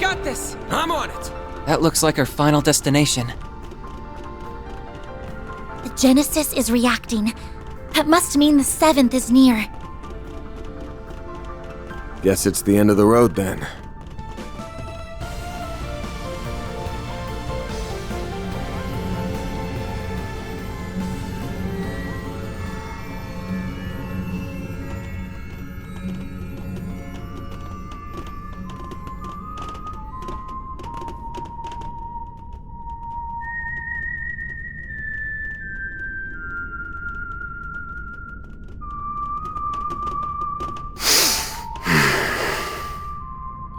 got this! I'm on it! That looks like our final destination. The Genesis is reacting. That must mean the 7th is near. Guess it's the end of the road then.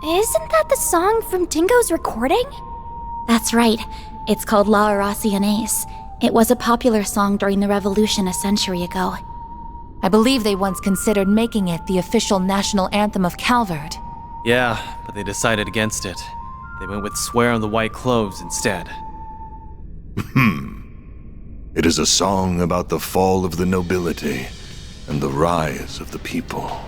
Isn't that the song from Dingo's recording? That's right. It's called La Oraciones. It was a popular song during the revolution a century ago. I believe they once considered making it the official national anthem of Calvert. Yeah, but they decided against it. They went with Swear on the White Cloves instead. It is a song about the fall of the nobility and the rise of the people.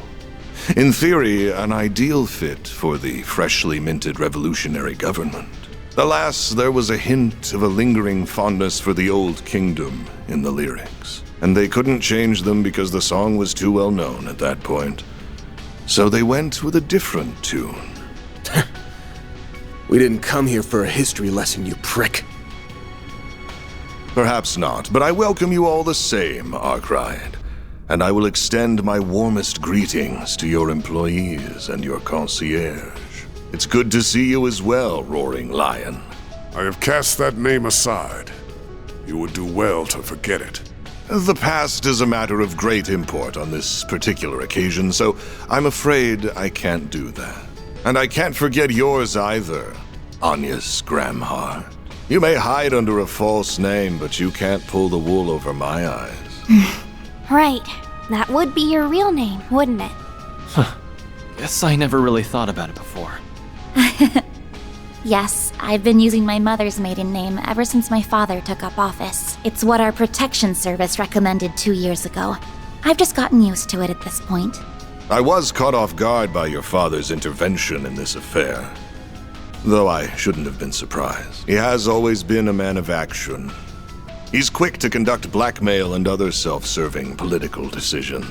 In theory, an ideal fit for the freshly minted revolutionary government. Alas, there was a hint of a lingering fondness for the old kingdom in the lyrics, and they couldn't change them because the song was too well known at that point. So they went with a different tune. We didn't come here for a history lesson, you prick. Perhaps not, but I welcome you all the same, Arkride. And I will extend my warmest greetings to your employees and your concierge. It's good to see you as well, Roaring Lion. I have cast that name aside. You would do well to forget it. The past is a matter of great import on this particular occasion, so I'm afraid I can't do that. And I can't forget yours either, Agnes Gramhart. You may hide under a false name, but you can't pull the wool over my eyes. Right. That would be your real name, wouldn't it? Guess I never really thought about it before. Yes, I've been using my mother's maiden name ever since my father took up office. It's what our protection service recommended 2 years ago. I've just gotten used to it at this point. I was caught off guard by your father's intervention in this affair. Though I shouldn't have been surprised. He has always been a man of action. He's quick to conduct blackmail and other self-serving political decisions.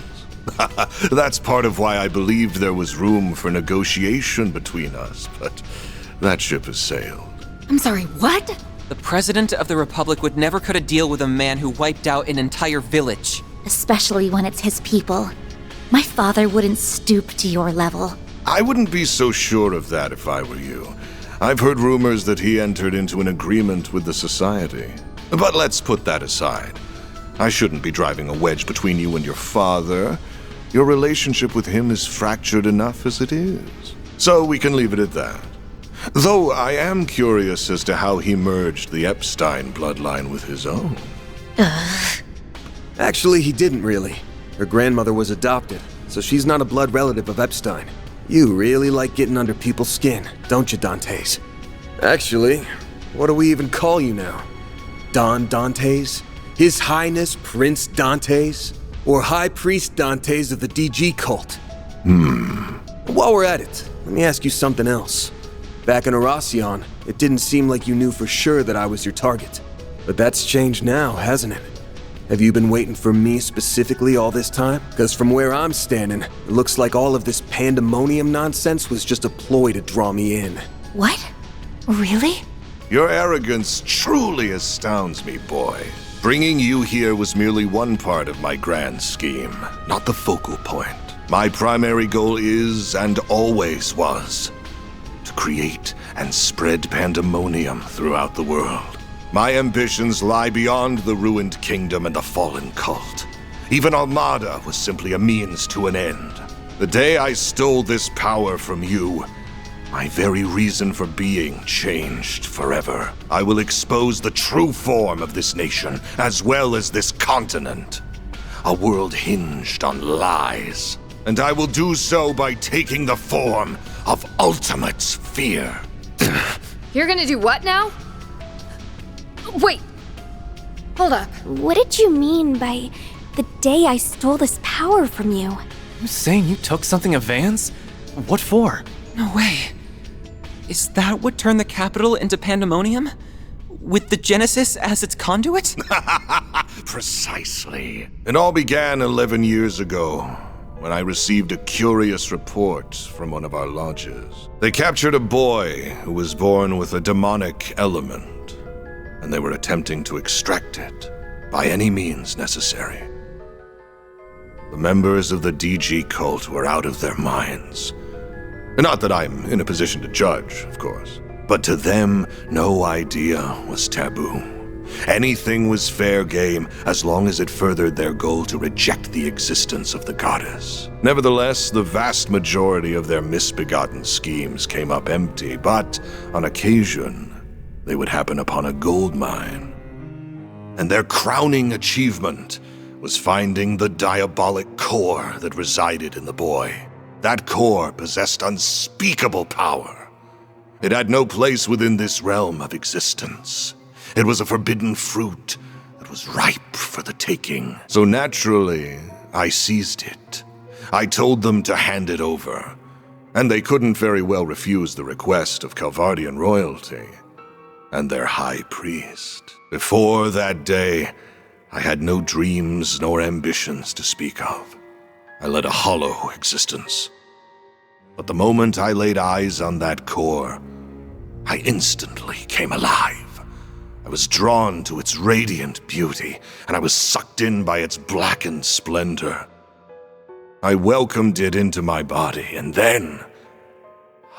That's part of why I believed there was room for negotiation between us, but that ship has sailed. I'm sorry, what? The President of the Republic would never cut a deal with a man who wiped out an entire village. Especially when it's his people. My father wouldn't stoop to your level. I wouldn't be so sure of that if I were you. I've heard rumors that he entered into an agreement with the Society. But let's put that aside. I shouldn't be driving a wedge between you and your father. Your relationship with him is fractured enough as it is. So we can leave it at that. Though I am curious as to how he merged the Epstein bloodline with his own. Actually, he didn't really. Her grandmother was adopted, so she's not a blood relative of Epstein. You really like getting under people's skin, don't you, Dantes? Actually, what do we even call you now? Don Dantes? His Highness Prince Dantes? Or High Priest Dantes of the DG cult? While we're at it, let me ask you something else. Back in Oracion, it didn't seem like you knew for sure that I was your target. But that's changed now, hasn't it? Have you been waiting for me specifically all this time? Because from where I'm standing, it looks like all of this pandemonium nonsense was just a ploy to draw me in. What? Really? Your arrogance truly astounds me, boy. Bringing you here was merely one part of my grand scheme, not the focal point. My primary goal is, and always was, to create and spread pandemonium throughout the world. My ambitions lie beyond the ruined kingdom and the fallen cult. Even Armada was simply a means to an end. The day I stole this power from you, my very reason for being changed forever. I will expose the true form of this nation, as well as this continent. A world hinged on lies. And I will do so by taking the form of ultimate fear. You're gonna do what now? Wait! Hold up. What did you mean by the day I stole this power from you? You saying you took something of Van's? What for? No way. Is that what turned the capital into pandemonium? With the Genesis as its conduit? Precisely. It all began 11 years ago, when I received a curious report from one of our lodges. They captured a boy who was born with a demonic element, and they were attempting to extract it by any means necessary. The members of the DG cult were out of their minds. Not that I'm in a position to judge, of course, but to them, no idea was taboo. Anything was fair game as long as it furthered their goal to reject the existence of the goddess. Nevertheless, the vast majority of their misbegotten schemes came up empty, but on occasion, they would happen upon a gold mine. And their crowning achievement was finding the diabolic core that resided in the boy. That core possessed unspeakable power. It had no place within this realm of existence. It was a forbidden fruit that was ripe for the taking. So naturally, I seized it. I told them to hand it over, and they couldn't very well refuse the request of Calvardian royalty and their high priest. Before that day, I had no dreams nor ambitions to speak of. I led a hollow existence. But the moment I laid eyes on that core, I instantly came alive. I was drawn to its radiant beauty, and I was sucked in by its blackened splendor. I welcomed it into my body, and then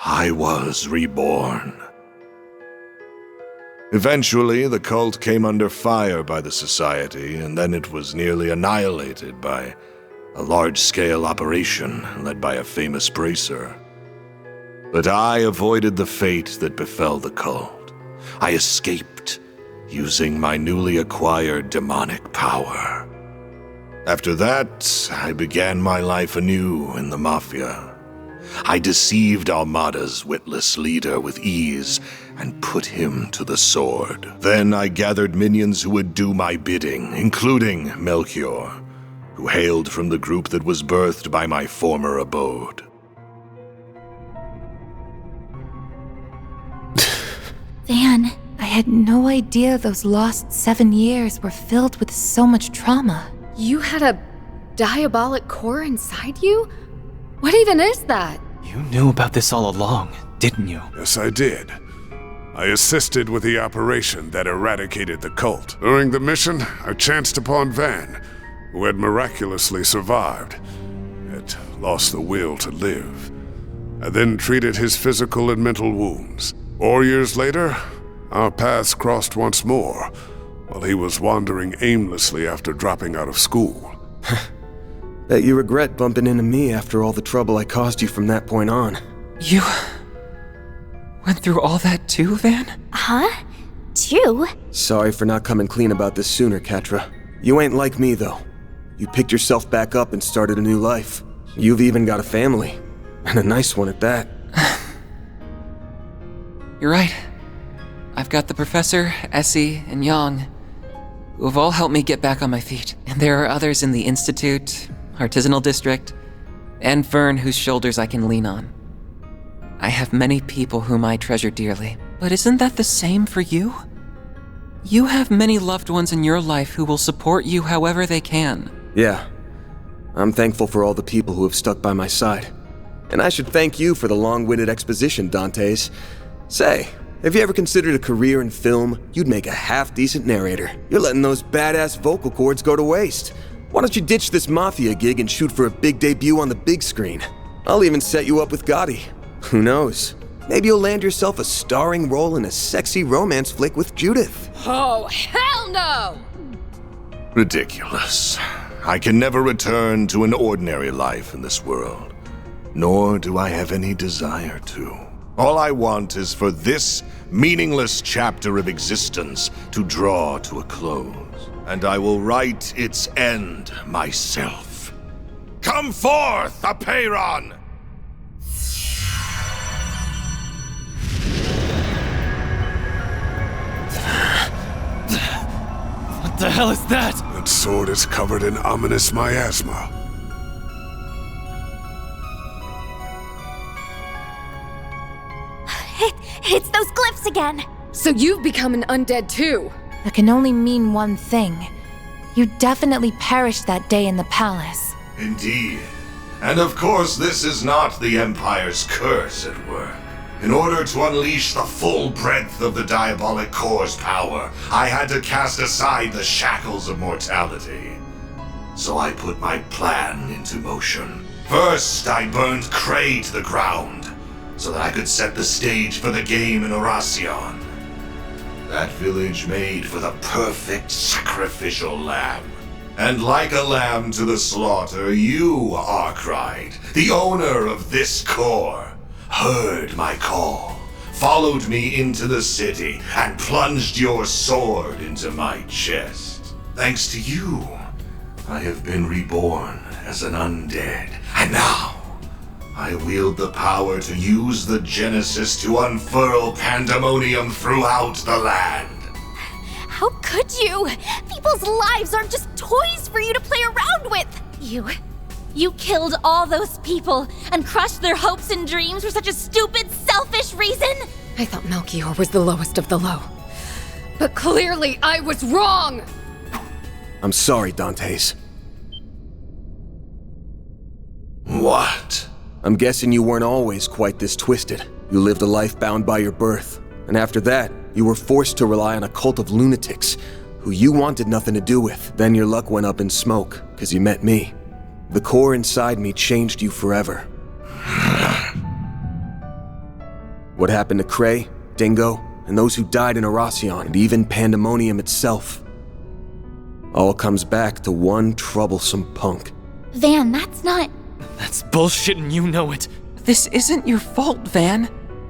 I was reborn. Eventually, the cult came under fire by the Society, and then it was nearly annihilated by a large-scale operation led by a famous bracer. But I avoided the fate that befell the cult. I escaped using my newly acquired demonic power. After that, I began my life anew in the Mafia. I deceived Almada's witless leader with ease and put him to the sword. Then I gathered minions who would do my bidding, including Melchior, who hailed from the group that was birthed by my former abode. Van, I had no idea those lost 7 years were filled with so much trauma. You had a diabolic core inside you? What even is that? You knew about this all along, didn't you? Yes, I did. I assisted with the operation that eradicated the cult. During the mission, I chanced upon Van, who had miraculously survived, yet lost the will to live. I then treated his physical and mental wounds. 4 years later, our paths crossed once more, while he was wandering aimlessly after dropping out of school. Bet you regret bumping into me after all the trouble I caused you from that point on. You went through all that too, Van? Huh? Too? Sorry for not coming clean about this sooner, Catra. You ain't like me, though. You picked yourself back up and started a new life. You've even got a family, and a nice one at that. You're right. I've got the Professor, Essie, and Yang, who have all helped me get back on my feet. And there are others in the Institute, Artisanal District, and Vern whose shoulders I can lean on. I have many people whom I treasure dearly. But isn't that the same for you? You have many loved ones in your life who will support you however they can. Yeah. I'm thankful for all the people who have stuck by my side. And I should thank you for the long-winded exposition, Dantes. Say, have you ever considered a career in film? You'd make a half-decent narrator. You're letting those badass vocal cords go to waste. Why don't you ditch this Mafia gig and shoot for a big debut on the big screen? I'll even set you up with Gotti. Who knows? Maybe you'll land yourself a starring role in a sexy romance flick with Judith. Oh, hell no! Ridiculous. I can never return to an ordinary life in this world, nor do I have any desire to. All I want is for this meaningless chapter of existence to draw to a close, and I will write its end myself. Come forth, Apeiron! What the hell is that? That sword is covered in ominous miasma. It's those glyphs again! So you've become an undead too. That can only mean one thing. You definitely perished that day in the palace. Indeed. And of course, this is not the Empire's curse at work. In order to unleash the full breadth of the Diabolic Core's power, I had to cast aside the shackles of mortality. So I put my plan into motion. First, I burned Cray to the ground, so that I could set the stage for the game in Oracion. That village made for the perfect sacrificial lamb. And like a lamb to the slaughter, you, Arkwright, the owner of this core, heard my call, followed me into the city, and plunged your sword into my chest. Thanks to you, I have been reborn as an undead, and now I wield the power to use the Genesis to unfurl pandemonium throughout the land. How could you? People's lives aren't just toys for you to play around with! You killed all those people and crushed their hopes and dreams for such a stupid, selfish reason? I thought Melchior was the lowest of the low. But clearly I was wrong! I'm sorry, Dantes. What? I'm guessing you weren't always quite this twisted. You lived a life bound by your birth. And after that, you were forced to rely on a cult of lunatics who you wanted nothing to do with. Then your luck went up in smoke, because you met me. The core inside me changed you forever. What happened to Cray, Dingo, and those who died in Oracion, and even Pandemonium itself, all comes back to one troublesome punk. Van, that's not... That's bullshit and you know it. This isn't your fault, Van.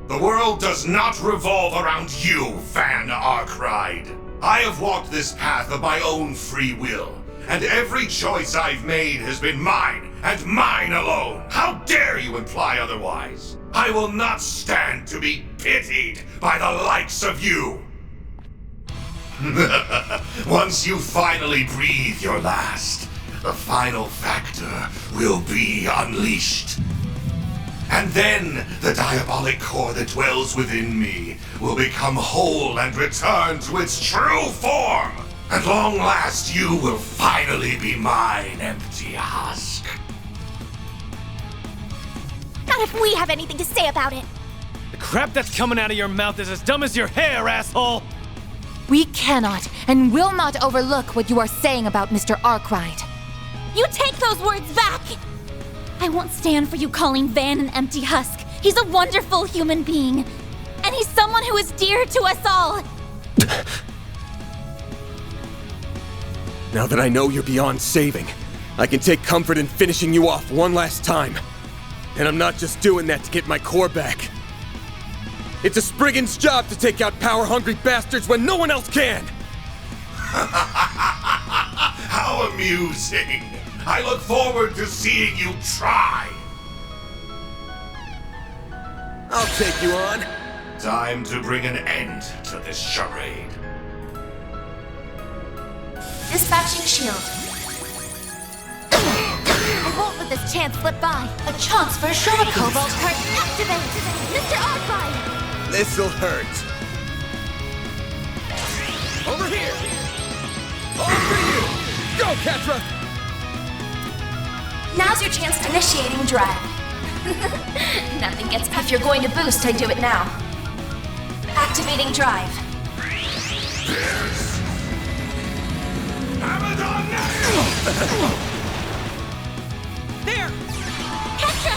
The world does not revolve around you, Van Arkwright. I have walked this path of my own free will, and every choice I've made has been mine, and mine alone. How dare you imply otherwise? I will not stand to be pitied by the likes of you. Once you finally breathe your last, the final factor will be unleashed. And then the diabolic core that dwells within me will become whole and return to its true form. At long last, you will finally be mine, empty husk. Not if we have anything to say about it! The crap that's coming out of your mouth is as dumb as your hair, asshole! We cannot and will not overlook what you are saying about Mr. Arkwright. You take those words back! I won't stand for you calling Van an empty husk. He's a wonderful human being. And he's someone who is dear to us all. Now that I know you're beyond saving, I can take comfort in finishing you off one last time. And I'm not just doing that to get my core back. It's a Spriggan's job to take out power-hungry bastards when no one else can! How amusing! I look forward to seeing you try! I'll take you on. Time to bring an end to this charade. Dispatching shield. I won't let this chance slip by. A chance for a shot. Cobalt card activate! Mr. Arkwright! This'll hurt. Over here! Over you! Go, Ketra! Now's your chance to initiating drive. Nothing gets... If you're going to boost, I do it now. Activating drive. Abaddon now! There! Petra!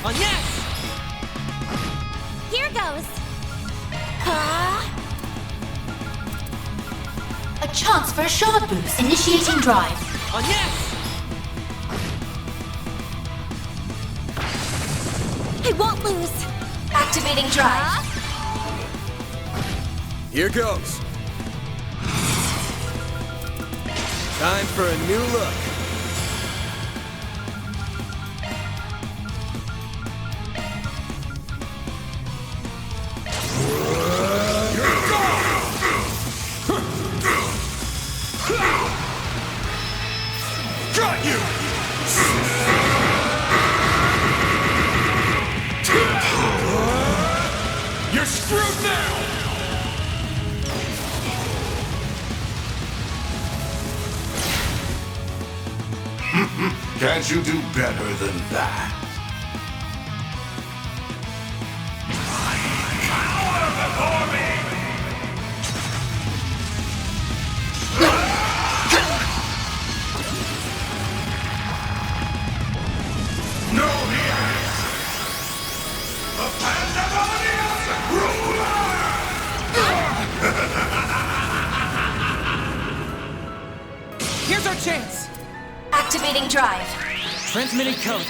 On yes! Here goes! A chance for a shot boost. Initiating drive. On yes! I won't lose. Activating drive. Here goes. Time for a new look. Got you! You're screwed now! Can't you do better than that? Cower before me! Know the answer! The Pandemonium Ruler! Here's our chance! Activating drive. Transmitting code.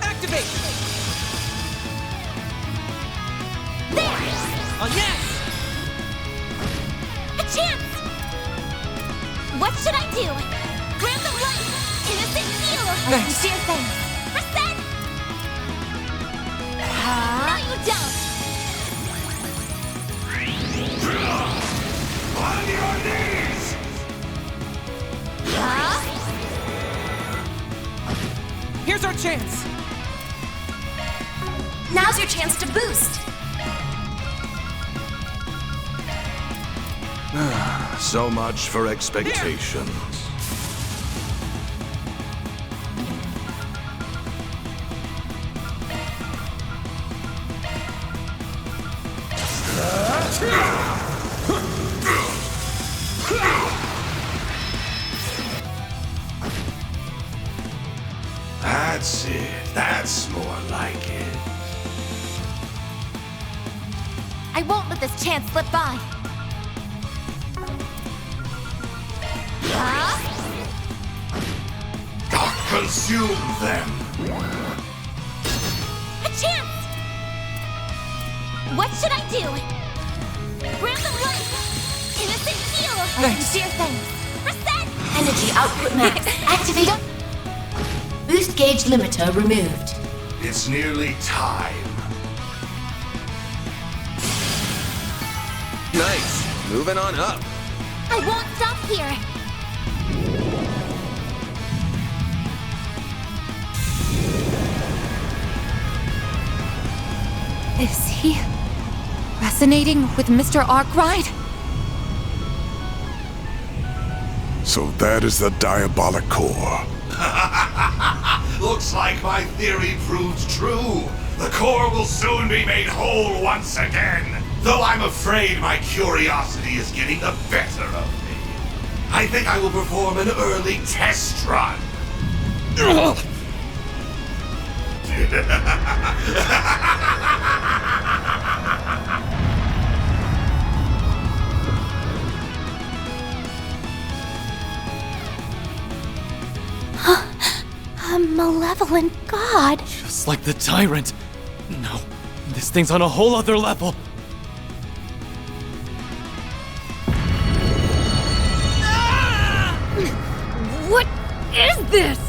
Activate! There! Oh, yes! A chance! What should I do? Grant them life! Innocent heal! Thanks. Sincere thanks! Reset! No, you don't! On your knees! Here's our chance! Now's your chance to boost. So much for expectations. That's it. That's more like it. I won't let this chance slip by. Consume them. A chance! What should I do? Grant them life! Innocent heal! Sincere thanks! Reset! Energy output max. Activate. Boost gauge limiter removed. It's nearly time. Nice. Moving on up. I won't stop here! Is he resonating with Mr. Arkwright? So that is the diabolic core. Looks like my theory proved true. The core will soon be made whole once again. Though I'm afraid my curiosity is getting the better of me. I think I will perform an early test run. A malevolent god. Just like the tyrant. No, this thing's on a whole other level. What is this?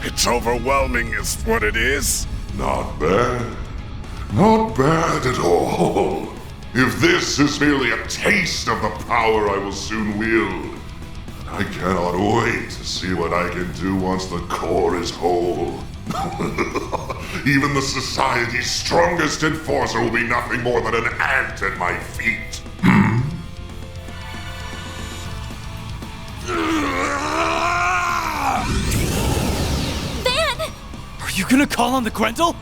It's overwhelming is what it is. Not bad. Not bad at all. If this is merely a taste of the power I will soon wield, I cannot wait to see what I can do once the core is whole. Even the Society's strongest enforcer will be nothing more than an ant at my feet. Van! Are you gonna call on the Grendel?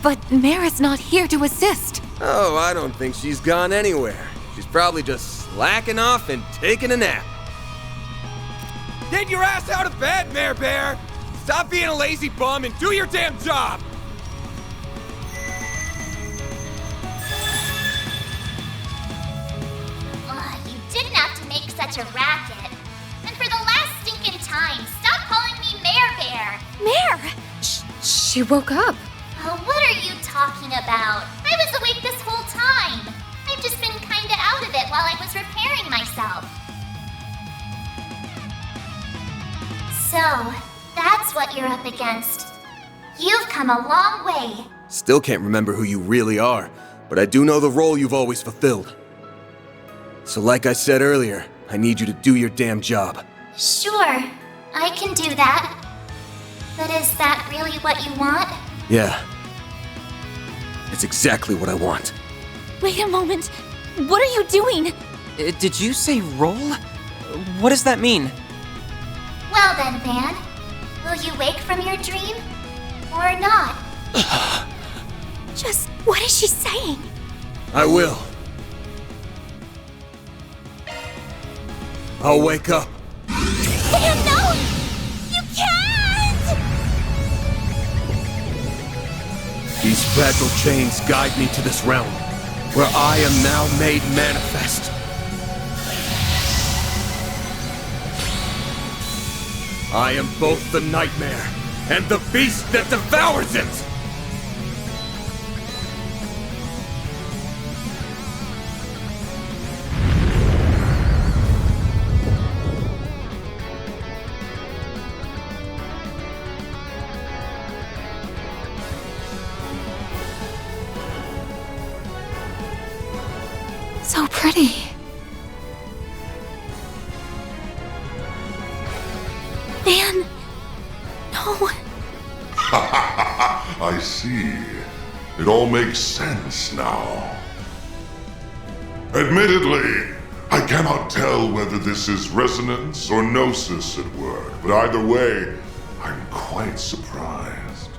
But Mara's not here to assist. Oh, I don't think she's gone anywhere. She's probably just slacking off and taking a nap. Get your ass out of bed, Mare Bear! Stop being a lazy bum and do your damn job! You didn't have to make such a racket. And for the last stinking time, stop calling me Mare Bear! Mare! She woke up. What are you talking about? I was awake this whole time. I've just been kinda out of it while I was repairing myself. So, that's what you're up against. You've come a long way. Still can't remember who you really are, but I do know the role you've always fulfilled. So like I said earlier, I need you to do your damn job. Sure, I can do that. But is that really what you want? Yeah. It's exactly what I want. Wait a moment. What are you doing? Did you say roll? What does that mean? Well then, Van. Will you wake from your dream? Or not? Just what is she saying? I will. I'll wake up. Van, no! You can't! These fragile chains guide me to this realm, where I am now made manifest. I am both the nightmare and the beast that devours it! So pretty. Van, no. I see. It all makes sense now. Admittedly, I cannot tell whether this is resonance or gnosis at work, but either way, I'm quite surprised.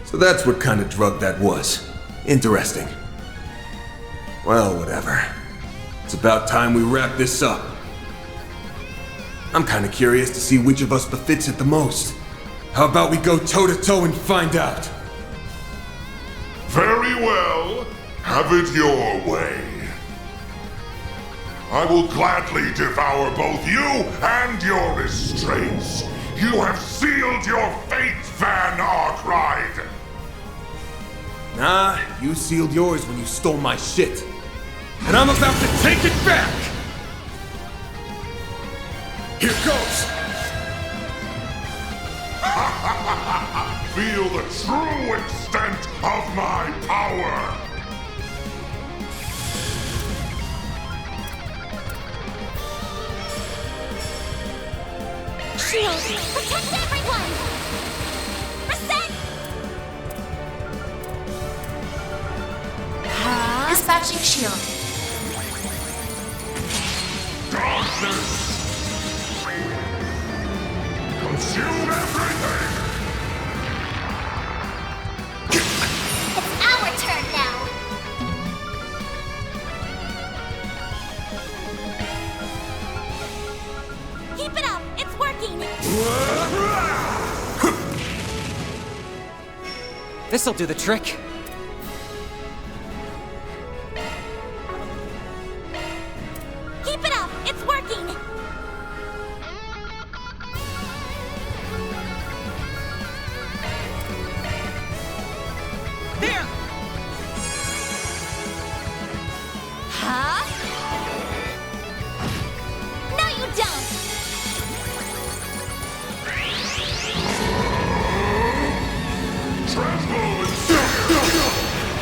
So that's what kind of drug that was. Interesting. Well, whatever. It's about time we wrap this up. I'm kinda curious to see which of us befits it the most. How about we go toe-to-toe and find out? Very well. Have it your way. I will gladly devour both you and your restraints. You have sealed your fate, Van Arkwright. Nah, you sealed yours when you stole my shit. And I'm about to take it back! Here goes! Feel the true extent of my power! Shield, protect everyone! Reset! Dispatching shield. Darkness! Consume everything! It's our turn now. Keep it up! It's working! This'll do the trick. Keep it up! It's working! There! Huh? No, you don't!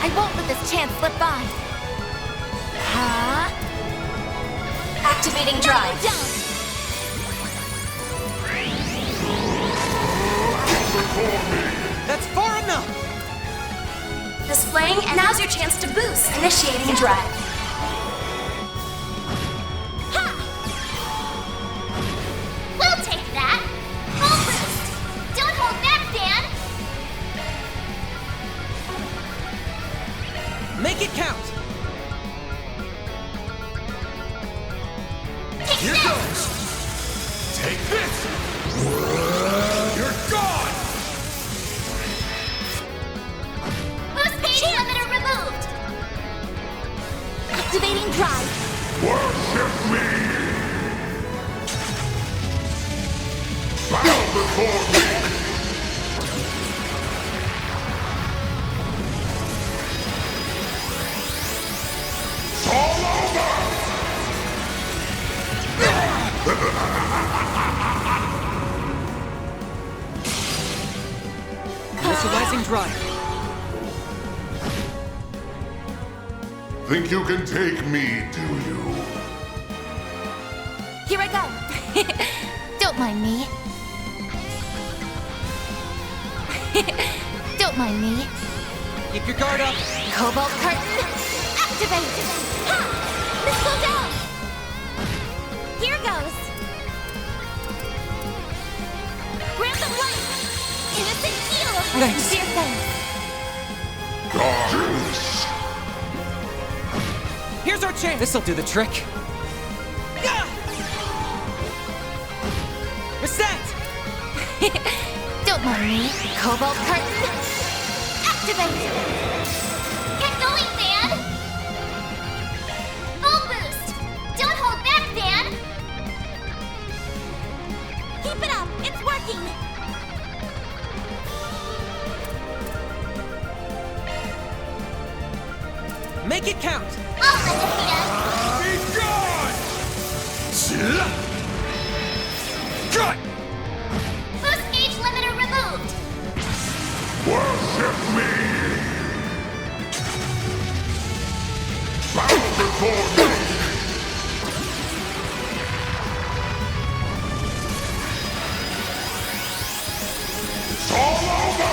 I won't let this chance slip by. Huh? Activating drive. No, you don't! That's far enough! Displaying, and now's your chance to boost. Initiating drive. We'll take that! Full boost! Don't hold back, Dan! Make it count! Here goes! Take this! You're gone! Boost page limiter removed! Activating drive. Worship me! Bow before me! It's all over! Initializing drive. Think you can take me, do you? Here I go. Don't mind me. Don't Don't mind me. Keep your guard up. Cobalt curtain, activate! Ha! Missile down! Here goes! Random light! Innocent heal! Thanks. Dear thanks! Darkness. Here's our chance. This'll do the trick. We're set. Don't mind me. Cobalt curtain, activate! Get going, Van! Full boost! Don't hold back, Van! Keep it up! It's working! Make it count. I'll let it be. Be gone. Cut. Boost gauge limiter removed! Worship me! Bow before me! It's all over!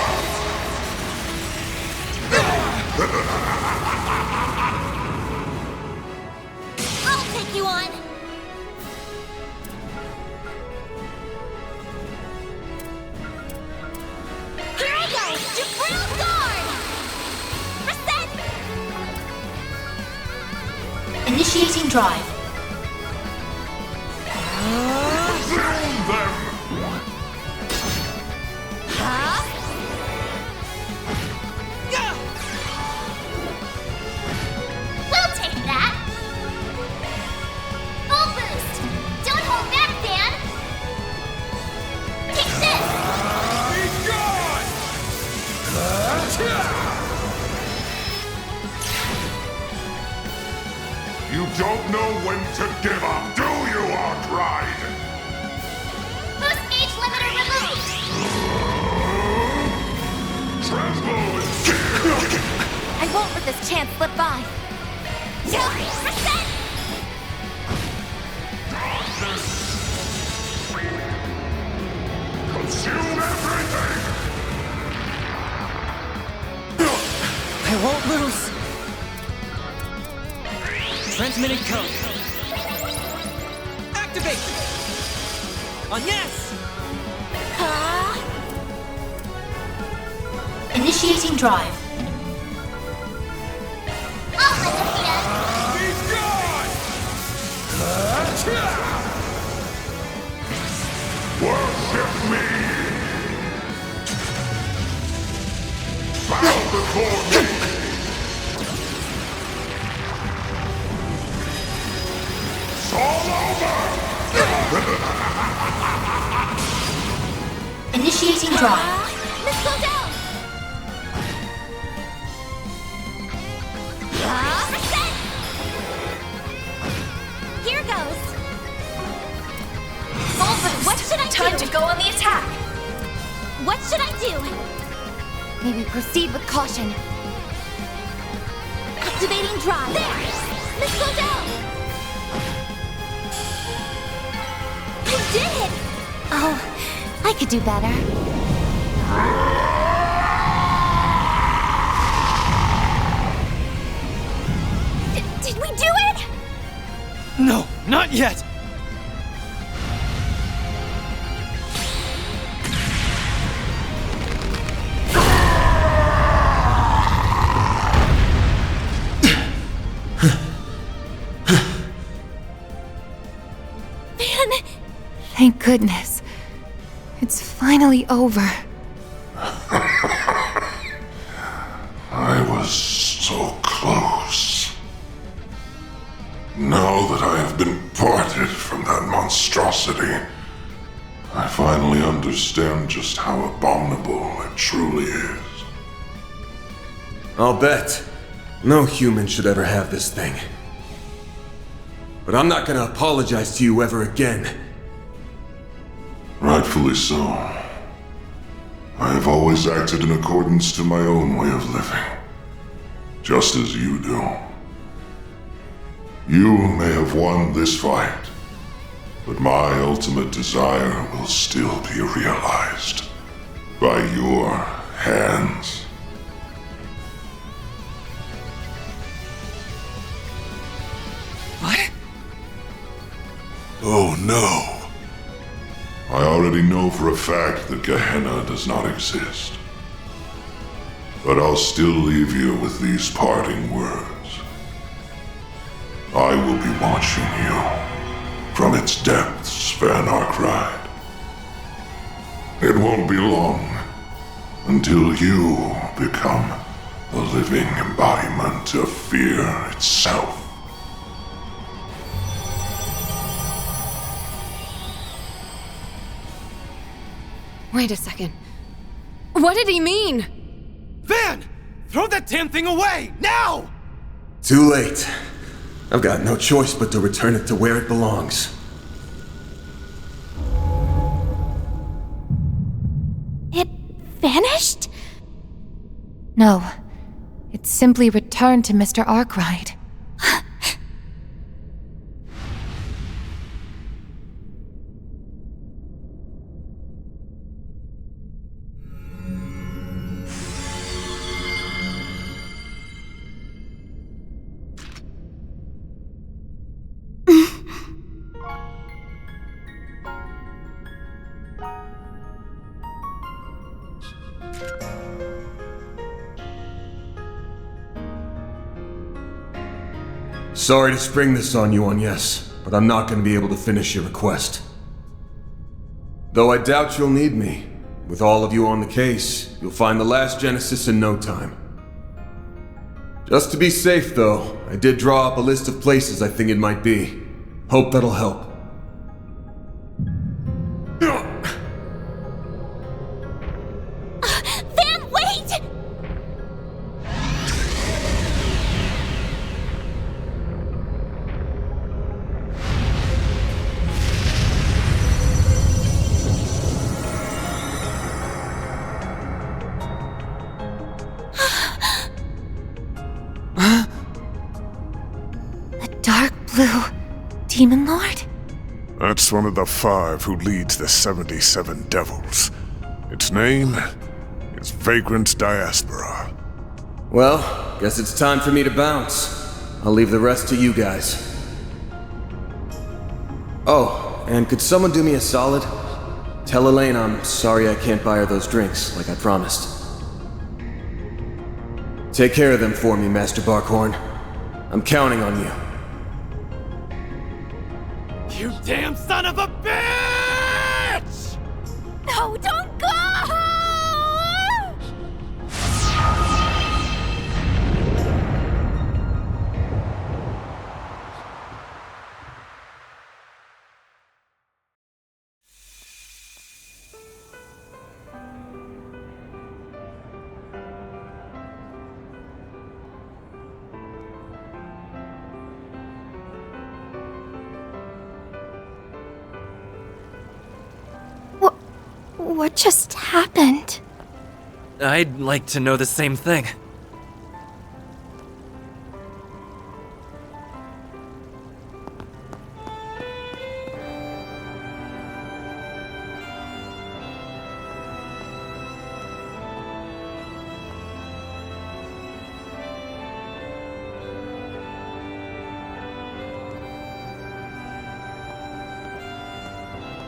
I'll take you on! Here I go! Jabril Guard! Reset! Initiating drive. Consume them! Huh? We'll take that! Full boost! Don't hold back, Dan! Take this! Be gone. You don't know when to give up, do you, Arkride? Boost gauge limiter removed! Tremble! I won't let this chance slip by. Reset! Consume everything! I won't lose. Transmitting code. Activate. On yes. Huh? Initiating drive. I'll let it be. Be gone. Worship me! Bow before me! It's all over! Initiating drive. Missile down! Reset! Here goes! Full boost. What should I Time do? to go on the attack. What should I do? Maybe proceed with caution. Activating drive. There! Missile down! I did it! Oh, I could do better. Did we do it? No, not yet. Man, Thank goodness. It's finally over. I was so close. Now that I have been parted from that monstrosity, I finally understand just how abominable it truly is. I'll bet. No human should ever have this thing. But I'm not gonna apologize to you ever again. Rightfully so. I have always acted in accordance to my own way of living. Just as you do. You may have won this fight, but my ultimate desire will still be realized by your hands. Oh no. I already know for a fact that Gehenna does not exist. But I'll still leave you with these parting words. I will be watching you from its depths, Van Arkwright. It won't be long until you become the living embodiment of fear itself. Wait a second. What did he mean? Van! Throw that damn thing away! Now! Too late. I've got no choice but to return it to where it belongs. It vanished? No. It simply returned to Mr. Arkwright. Sorry to spring this on you, yes, but I'm not going to be able to finish your request. Though I doubt you'll need me. With all of you on the case, you'll find the last Genesis in no time. Just to be safe, though, I did draw up a list of places I think it might be. Hope that'll help. Van, wait! A dark blue demon lord? That's one of the 5 who leads the 77 devils. Its name is Vagrant Diaspora. Well, guess it's time for me to bounce. I'll leave the rest to you guys. Oh, and could someone do me a solid? Tell Elaine I'm sorry I can't buy her those drinks, like I promised. Take care of them for me, Master Barkhorn. I'm counting on you. You damn son of a bitch! No, don't go! What just happened? I'd like to know the same thing.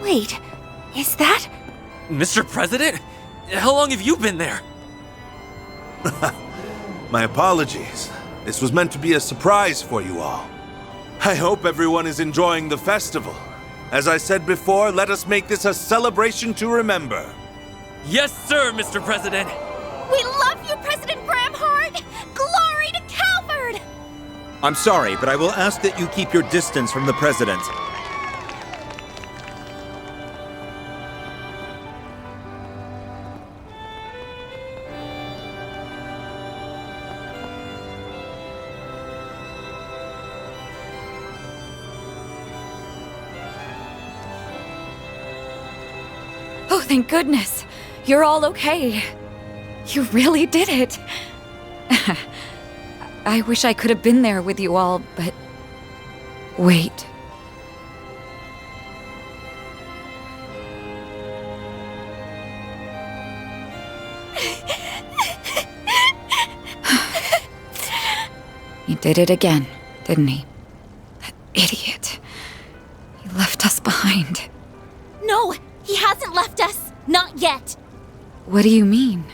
Wait, is that? Mr. President? How long have you been there? My apologies. This was meant to be a surprise for you all. I hope everyone is enjoying the festival. As I said before, let us make this a celebration to remember. Yes, sir, Mr. President. We love you, President Gramhart! Glory to Calvard! I'm sorry, but I will ask that you keep your distance from the President. Oh, thank goodness. You're all okay. You really did it. I wish I could have been there with you all, but... Wait. He did it again, didn't he? That idiot. He left us us behind. No, he hasn't left us. Not yet. What do you mean?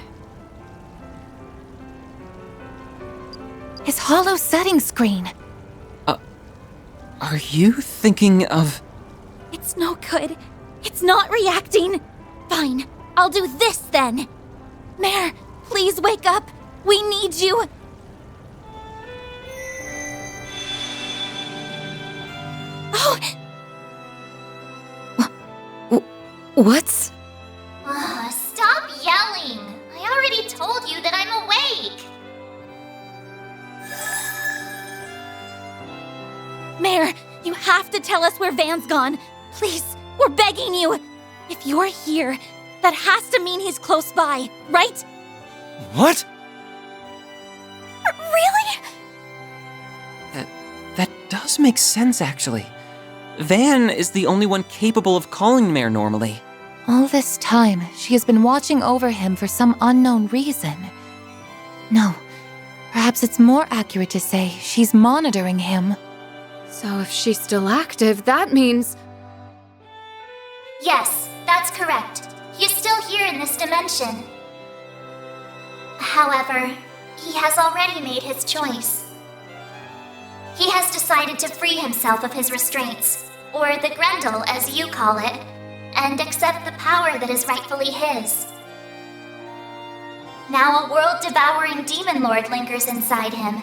His hollow setting screen. Are you thinking of... It's no good. It's not reacting. Fine, I'll do this then. Mare, please wake up. We need you. Oh! What's... Stop yelling! I already told you that I'm awake! Mare, you have to tell us where Van's gone. Please, we're begging you. If you're here, that has to mean he's close by, right? What? Really? That does make sense, actually. Van is the only one capable of calling Mare normally. All this time, she has been watching over him for some unknown reason. No, perhaps it's more accurate to say she's monitoring him. So if she's still active, that means... Yes, that's correct. He's still here in this dimension. However, he has already made his choice. He has decided to free himself of his restraints, or the Grendel as you call it, and accept the power that is rightfully his. Now a world-devouring demon lord lingers inside him.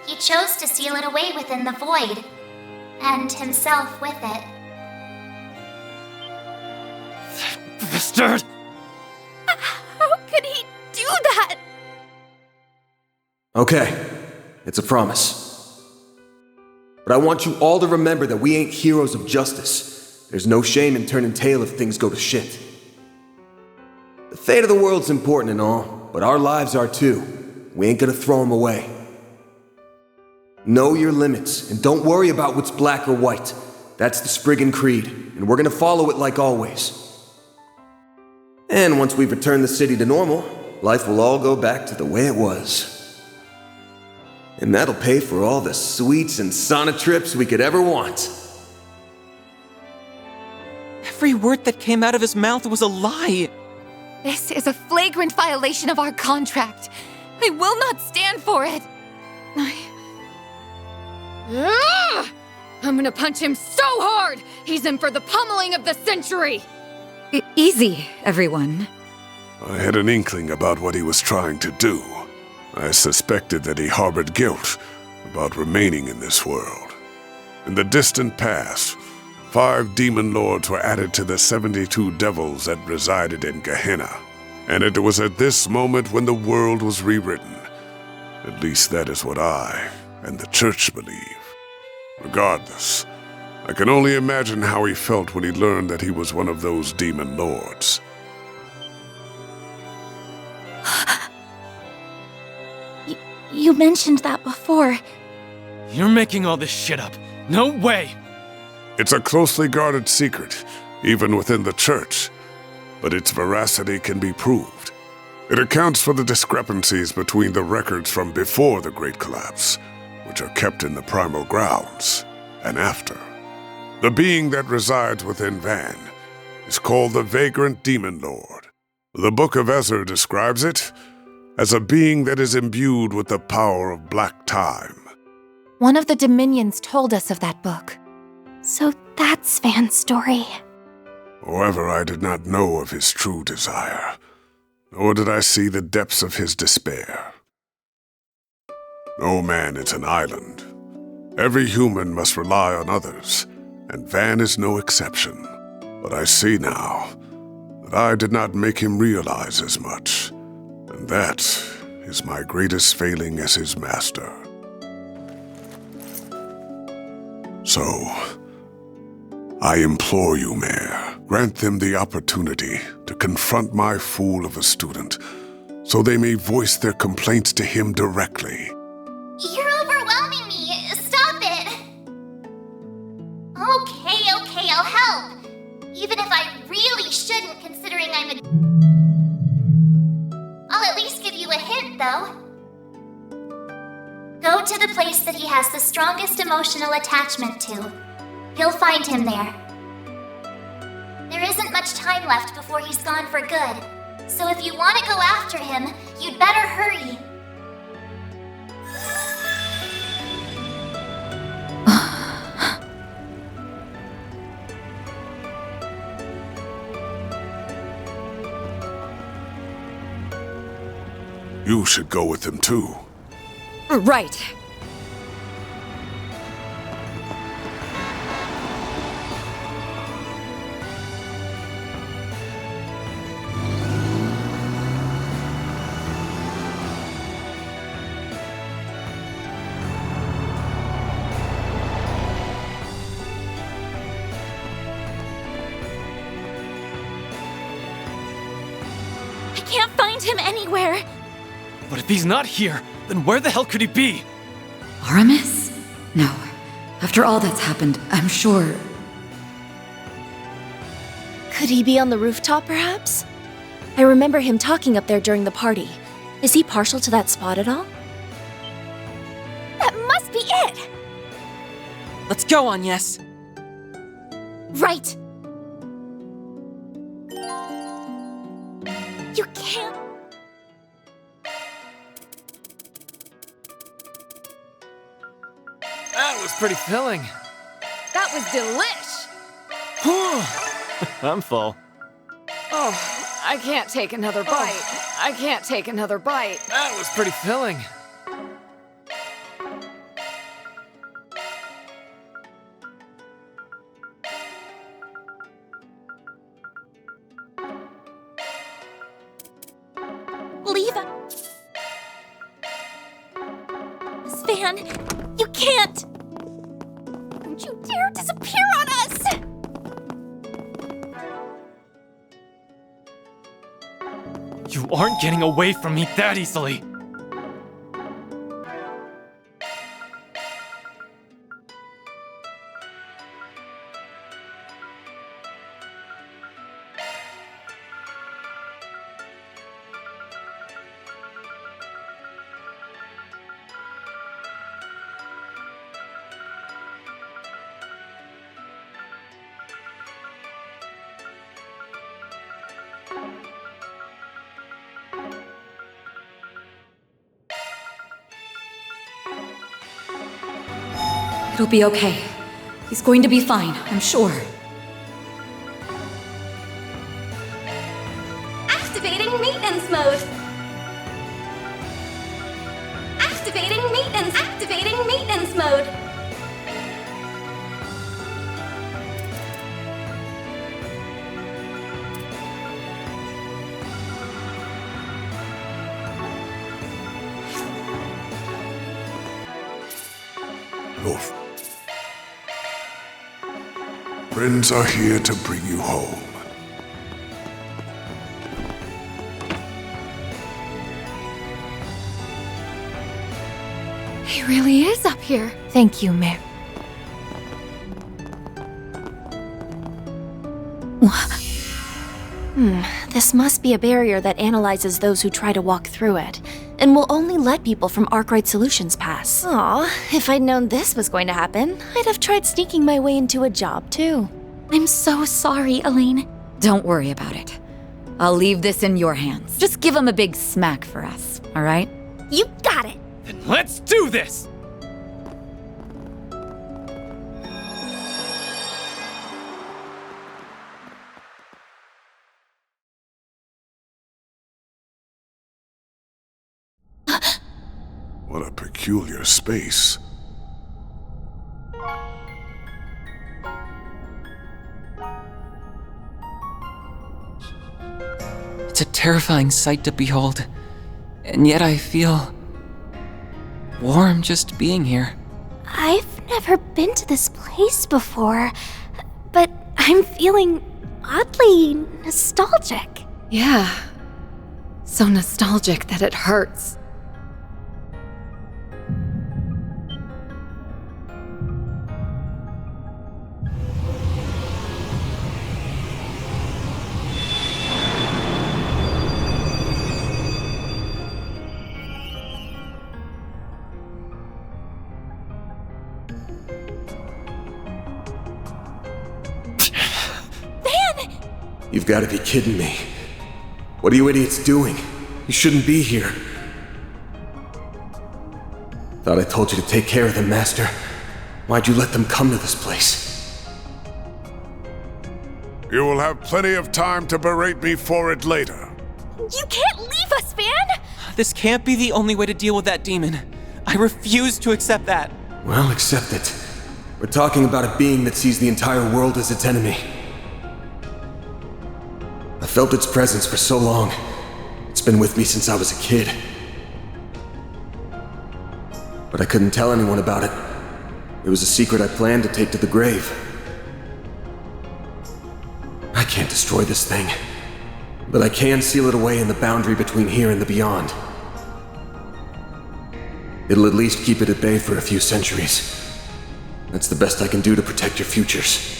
He chose to seal it away within the void, and himself with it. Bastard! How could he do that? Okay, it's a promise. But I want you all to remember that we ain't heroes of justice. There's no shame in turning tail if things go to shit. The fate of the world's important and all, but our lives are too. We ain't gonna throw them away. Know your limits, and don't worry about what's black or white. That's the Spriggan Creed, and we're gonna follow it like always. And once we've returned the city to normal, life will all go back to the way it was. And that'll pay for all the sweets and sauna trips we could ever want. Every word that came out of his mouth was a lie. This is a flagrant violation of our contract. I will not stand for it. I'm gonna punch him so hard! He's in for the pummeling of the century! Easy, everyone. I had an inkling about what he was trying to do. I suspected that he harbored guilt about remaining in this world. In the distant past, 5 demon lords were added to the 72 devils that resided in Gehenna. And it was at this moment when the world was rewritten. At least that is what I and the church believe. Regardless, I can only imagine how he felt when he learned that he was one of those demon lords. You mentioned that before. You're making all this shit up. No way! It's a closely guarded secret, even within the church, but its veracity can be proved. It accounts for the discrepancies between the records from before the Great Collapse, which are kept in the primal grounds, and after. The being that resides within Van is called the Vagrant Demon Lord. The Book of Ezra describes it as a being that is imbued with the power of black time. One of the Dominions told us of that book. So that's Van's story. However, I did not know of his true desire, nor did I see the depths of his despair. No man is an island. Every human must rely on others, and Van is no exception. But I see now that I did not make him realize as much, and that is my greatest failing as his master. So, I implore you, Mayor, grant them the opportunity to confront my fool of a student, so they may voice their complaints to him directly. You're overwhelming me. Stop it. Okay, I'll help. Even if I really shouldn't, considering I'm a... I'll at least give you a hint, though. Go to the place that he has the strongest emotional attachment to. You'll find him there. There isn't much time left before he's gone for good. So if you want to go after him, you'd better hurry. You should go with him too. Right. I can't find him anywhere. But if he's not here, then where the hell could he be? Aramis? No. After all that's happened, I'm sure... Could he be on the rooftop, perhaps? I remember him talking up there during the party. Is he partial to that spot at all? That must be it! Let's go, Agnes. Right. You can't... That was pretty filling. That was delish! I'm full. Oh, I can't take another bite. I can't take another bite. That was pretty filling. Leave it. Svan, you can't! Don't you dare disappear on us! You aren't getting away from me that easily. It'll be okay. He's going to be fine, I'm sure. Activating maintenance mode. Activating maintenance mode. Your friends are here to bring you home. He really is up here. Thank you, Mare. This must be a barrier that analyzes those who try to walk through it, and will only let people from Arkwright Solutions pass. Aw, if I'd known this was going to happen, I'd have tried sneaking my way into a job too. I'm so sorry, Elaine. Don't worry about it. I'll leave this in your hands. Just give him a big smack for us, all right? You got it! Then let's do this! What a peculiar space. It's a terrifying sight to behold, and yet I feel warm just being here. I've never been to this place before, but I'm feeling oddly nostalgic. Yeah. So nostalgic that it hurts. You've got to be kidding me. What are you idiots doing? You shouldn't be here. Thought I told you to take care of them, Master. Why'd you let them come to this place? You will have plenty of time to berate me for it later. You can't leave us, Van! This can't be the only way to deal with that demon. I refuse to accept that. Well, accept it. We're talking about a being that sees the entire world as its enemy. I felt its presence for so long. It's been with me since I was a kid. But I couldn't tell anyone about it. It was a secret I planned to take to the grave. I can't destroy this thing, but I can seal it away in the boundary between here and the beyond. It'll at least keep it at bay for a few centuries. That's the best I can do to protect your futures.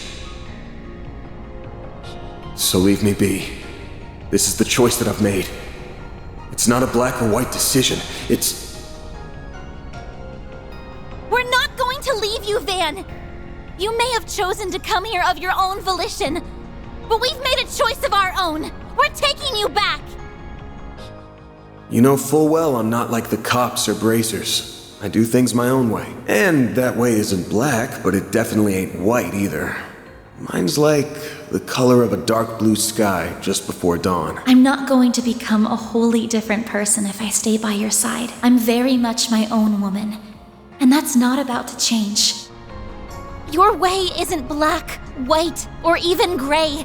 So leave me be. This is the choice that I've made. It's not a black or white decision. It's... We're not going to leave you, Van! You may have chosen to come here of your own volition, but we've made a choice of our own. We're taking you back! You know full well I'm not like the cops or bracers. I do things my own way. And that way isn't black, but it definitely ain't white either. Mine's like the color of a dark blue sky just before dawn. I'm not going to become a wholly different person if I stay by your side. I'm very much my own woman, and that's not about to change. Your way isn't black, white, or even gray.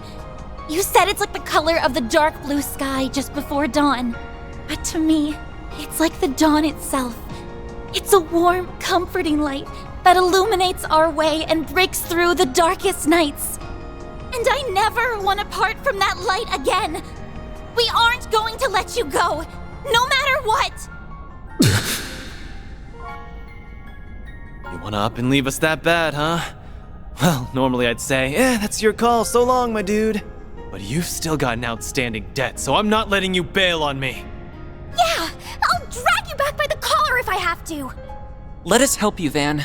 You said it's like the color of the dark blue sky just before dawn. But to me, it's like the dawn itself. It's a warm, comforting light that illuminates our way and breaks through the darkest nights. And I never want to part from that light again. We aren't going to let you go, no matter what. You wanna up and leave us that bad, huh? Well, normally I'd say, that's your call, so long, my dude. But you've still got an outstanding debt, so I'm not letting you bail on me. Yeah, I'll drag you back by the collar if I have to. Let us help you, Van.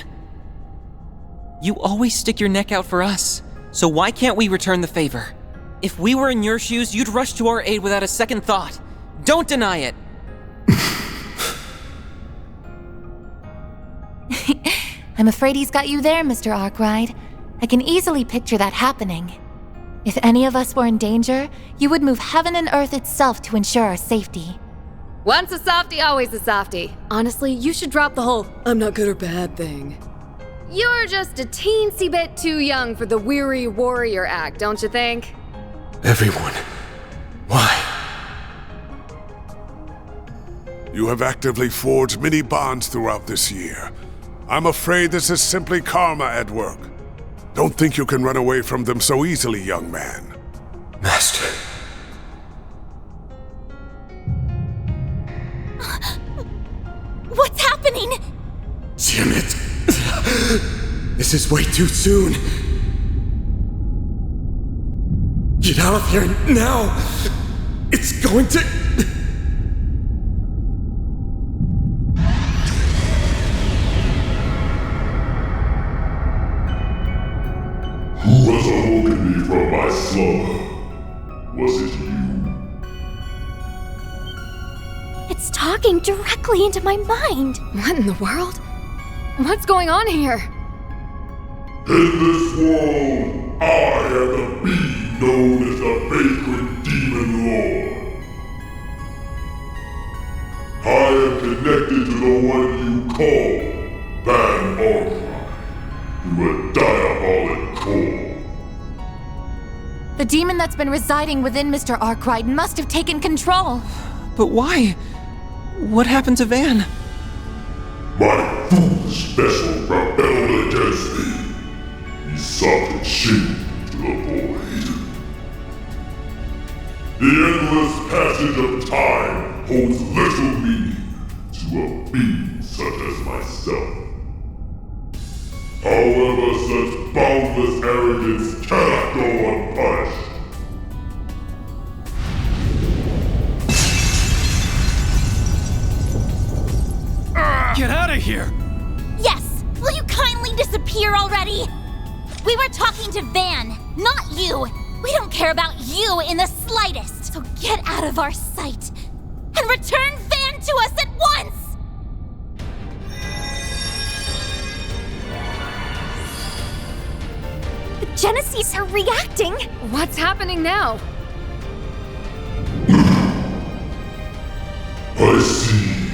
You always stick your neck out for us, so why can't we return the favor? If we were in your shoes, you'd rush to our aid without a second thought. Don't deny it. I'm afraid he's got you there, Mr. Arkwright. I can easily picture that happening. If any of us were in danger, you would move heaven and earth itself to ensure our safety. Once a softie, always a softie. Honestly, you should drop the whole I'm not good or bad thing. You're just a teensy bit too young for the weary warrior act, don't you think? Everyone. Why? You have actively forged many bonds throughout this year. I'm afraid this is simply karma at work. Don't think you can run away from them so easily, young man. Master. What's happening? Damn it. This is way too soon. Get out of here now. It's going to... Who has awoken me from my slumber? Was it you? It's talking directly into my mind. What in the world? What's going on here? In this world, I am the being known as the Vagrant Demon Lord. I am connected to the one you call Van Arkwright through a diabolic core. The demon that's been residing within Mr. Arkwright must have taken control. But why? What happened to Van? My foolish vessel rebelled against me. He suffered shame to the void. The endless passage of time holds little meaning to a being such as myself. However, such boundless arrogance cannot go unpunished. Get out of here! Yes! Will you kindly disappear already? We were talking to Van, not you! We don't care about you in the slightest, so get out of our sight and return Van to us at once! The Genesees are reacting! What's happening now? I see.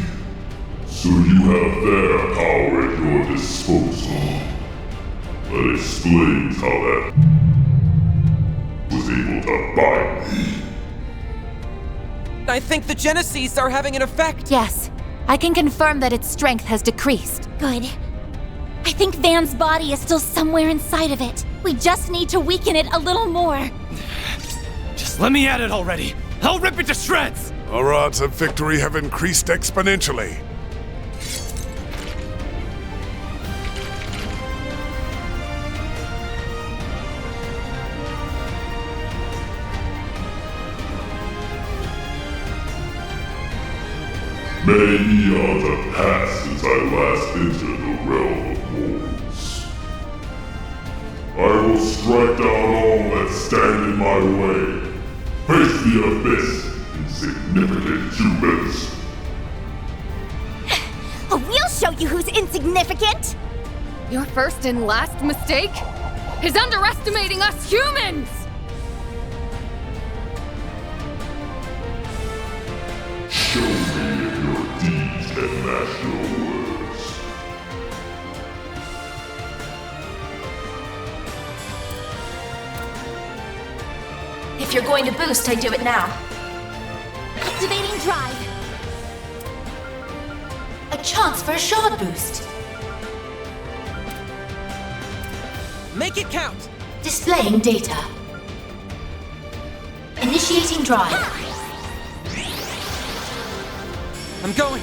So you have their power at your disposal. That explains how that was able to bind me. I think the Genesees are having an effect. Yes, I can confirm that its strength has decreased. Good. I think Van's body is still somewhere inside of it. We just need to weaken it a little more. Just let me at it already. I'll rip it to shreds! Our odds of victory have increased exponentially. Many eons have passed since I last entered the realm of mortals. I will strike down all that stand in my way. Face the abyss, insignificant humans. We'll show you who's insignificant! Your first and last mistake is underestimating us humans! Show me if your deeds can match your words. If you're going to boost, I do it now. Activating drive. A chance for a shard boost. Make it count! Displaying data. Initiating drive. I'm going.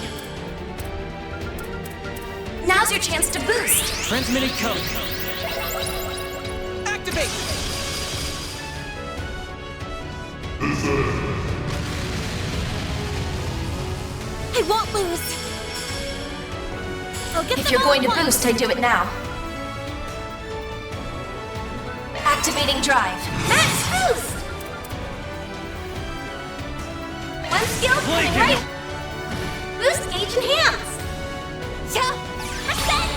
Now's your chance to boost. Transmitting code. Activate! I won't lose. I'll get If them you're all going at to once. boost, I do it now. Activating drive. Max boost! One skill coming right. Boost gauge enhance. Yeah. Reset.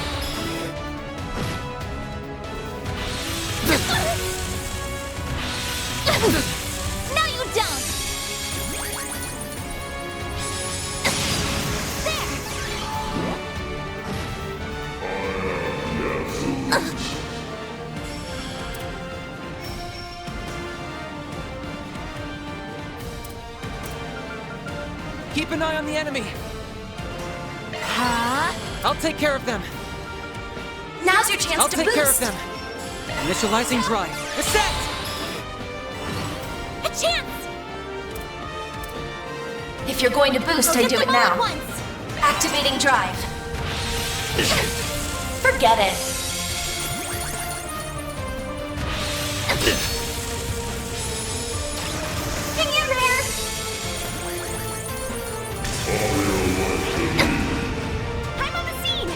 No, you don't. Keep an eye on the enemy. Huh? I'll take care of them. Now's your chance I'll to take boost. care of them. Initializing drive. Reset! A chance. If you're going to boost, I'll I get do them it all at now. once. Activating drive. Forget it. Hang in there. I'm on the scene.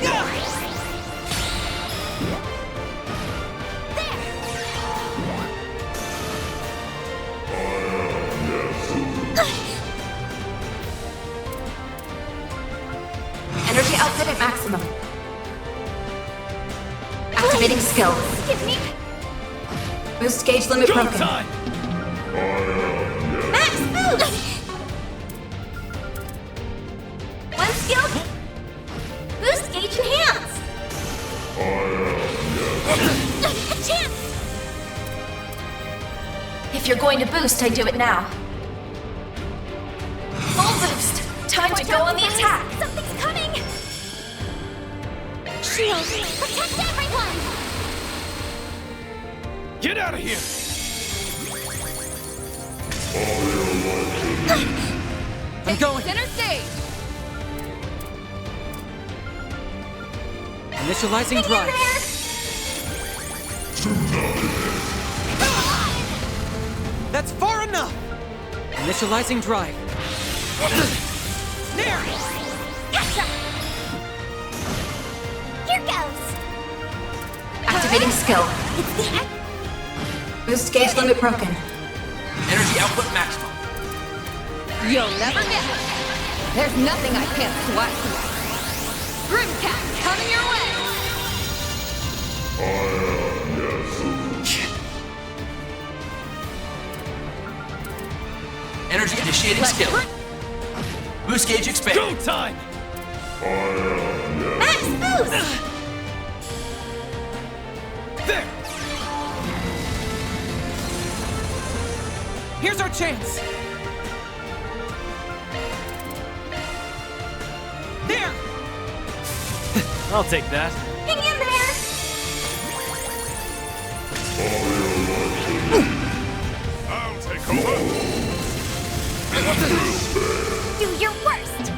Energy output at maximum. Activating skill. Give me Boost gauge limit broken. Time! Max boost! One skill. Boost gauge enhance. a chance. If you're going to boost, I do it now. Full boost. Time to go on the attack. Something's coming. Shield. Protect everyone. Get out of here! I'm going. Center stage! Initializing drive. That's far enough! Initializing drive. There! Gotcha. Here goes. Activating skill. Boost gauge limit broken. Energy output maximum. You'll never get me. There's nothing I can't swipe. Grimcat, coming your way. Energy initiating skill. Boost gauge expand. Go time! Max boost! There! Here's our chance! There! I'll take that. Hang in there! I'll take over. Do your worst!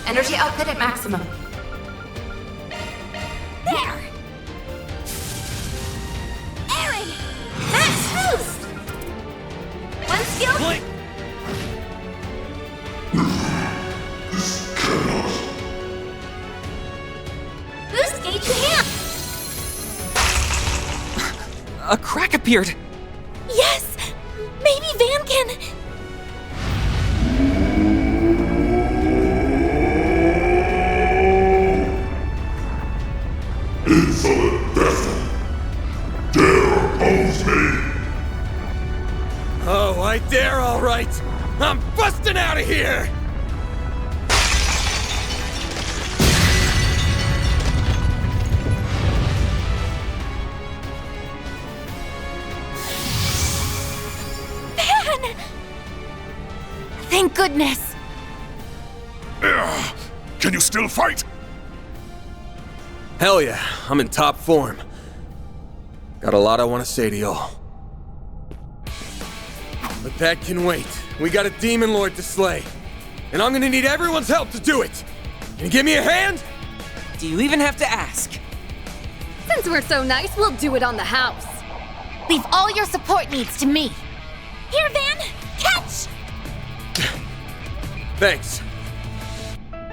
Energy output at maximum. There! Aaron! Max boost! One skill? Blink! Boost gauge enhanced! A crack appeared. Yes! Maybe Van can. Insolent vessel! Dare oppose me! Oh, I dare, all right! I'm busting out of here! Van! Thank goodness. Can you still fight? Hell yeah, I'm in top form. Got a lot I want to say to y'all. But that can wait. We got a demon lord to slay. And I'm gonna need everyone's help to do it. Can you give me a hand? Do you even have to ask? Since we're so nice, we'll do it on the house. Leave all your support needs to me. Here, Van! Catch! Thanks.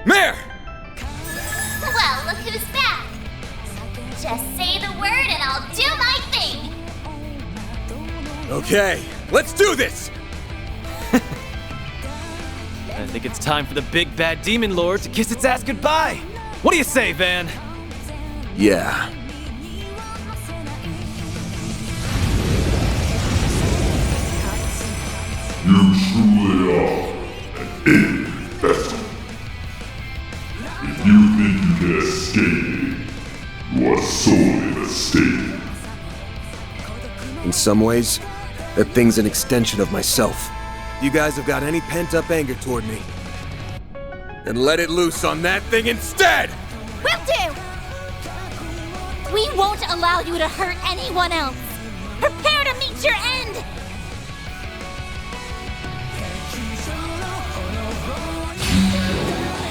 Mare! Well, look who's back. Just say the word and I'll do my thing. Okay, let's do this! I think it's time for the big bad demon lord to kiss its ass goodbye. What do you say, Van? Yeah. You truly are an ignorant vessel. If you think you can escape me, you are sorely mistaken. In some ways, that thing's an extension of myself. You guys have got any pent-up anger toward me, then let it loose on that thing instead! Will do! We won't allow you to hurt anyone else. Prepare to meet your end!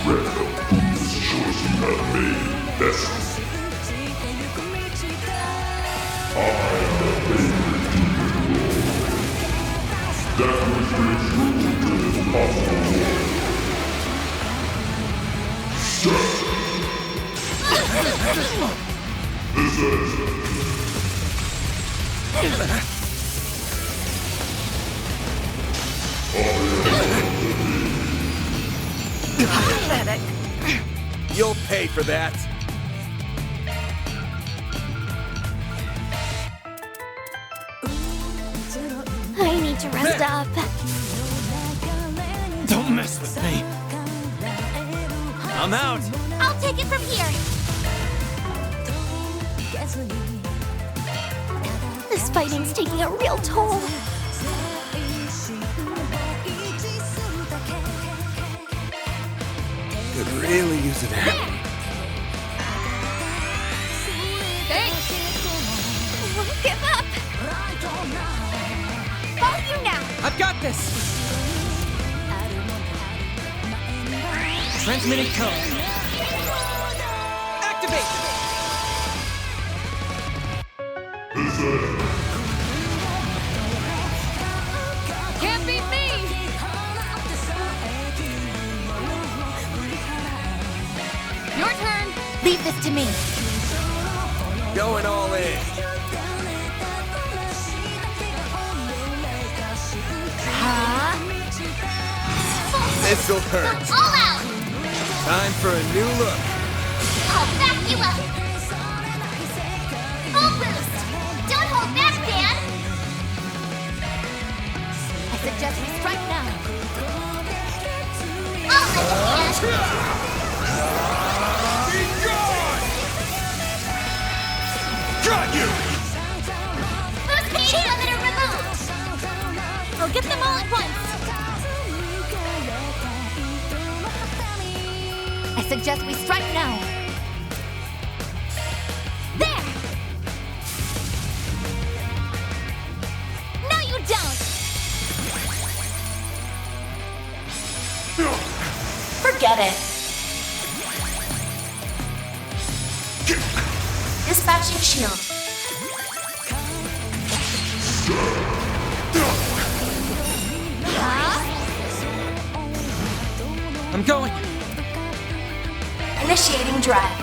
Regret the foolish choice you have made, vessel. I am the favorite demon lord. That which brings ruin to this possible world. This is Pathetic. You'll pay for that. I need to rest up. Don't mess with me. I'm out. I'll take it from here. This fighting's taking a real toll. Could really use a nap. Thanks. Won't give up. All you now. I've got this! Transmitting code. Activate! Can't beat me! Your turn! Leave this to me. Going all in. This'll hurt. All out! Time for a new look. I'll back you up! Full boost! Don't hold back, Dan! I suggest we strike now. I'll let you Be gone! Got you! Boost speed limiter removed! I'll get them all at once. I suggest we strike now. There! No, you don't! Forget it. Dispatching shield. I'm going. Initiating drive.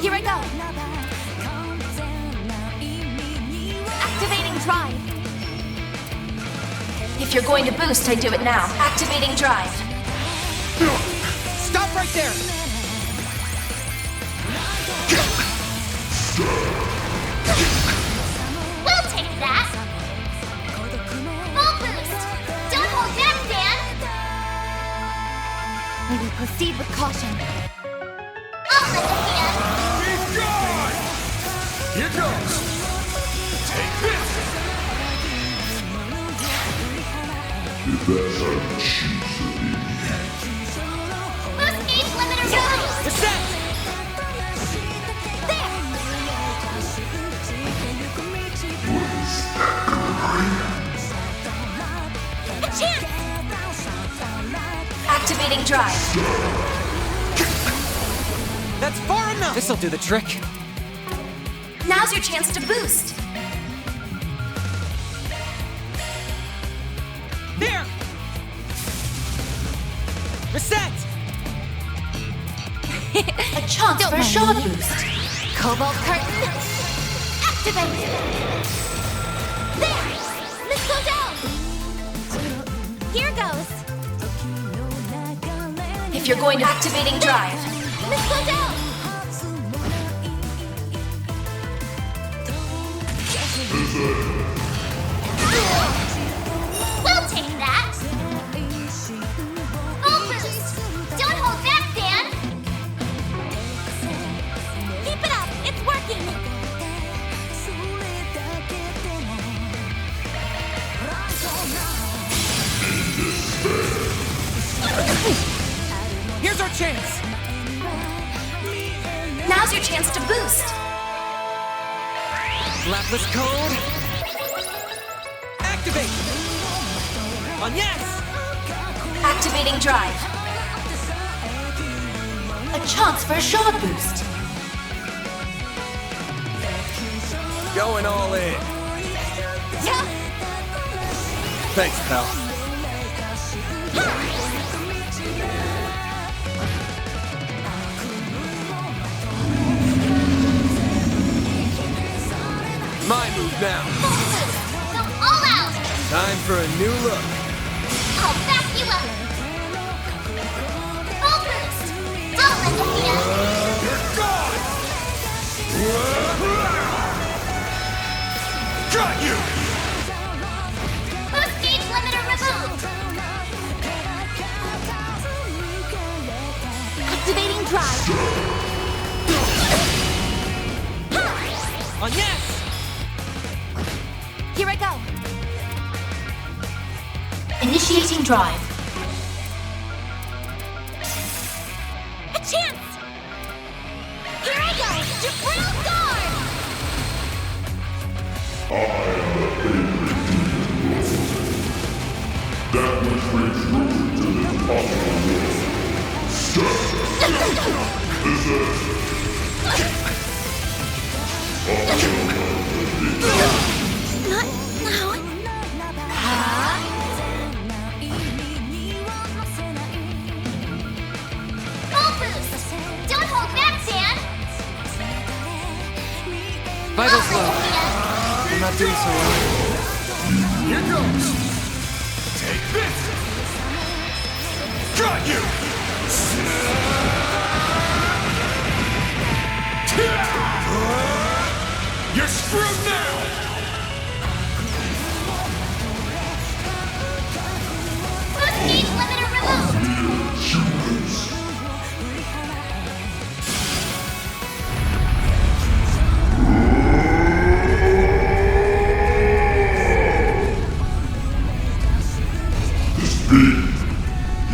Here I go. Activating drive. If you're going to boost, I do it now. Activating drive. Stop right there! We'll take that! Full boost! Don't hold back, Dan! May we proceed with caution. I'll let the hand! Be gone! Here goes! Take this! Boost speed limiter removed! Reset! A chance! Activating drive. That's far enough. This'll do the trick. Now's your chance to boost. There. Reset. A chance for a shot boost. Cobalt curtain. Activate. There! Let's go down! Here goes! If you're going to activating drive. Let's go down! We'll take that! Full boost! Don't hold back, Dan! Keep it up! It's working! Here's our chance! Now's your chance to boost. Lapis code. Activate. On yes. Activating drive. A chance for a shot boost. Going all in. Yeah. Thanks, pal. My move now. Go all out! Time for a new look. I'll back you up! Full boost! I'll let the hand! You're gone! Got you! Boost gauge limiter removed! Activating drive! On yes. Here I go. Initiating drive. A chance! Here I go! Jabril guard! That which brings ruin to this impossible world. Step. This is. Not now. Full boost! Don't hold back, Dan! Vitals low. I'm not doing so well. Here goes! Take this! Got you! You're screwed now! Boost gauge limiter removed!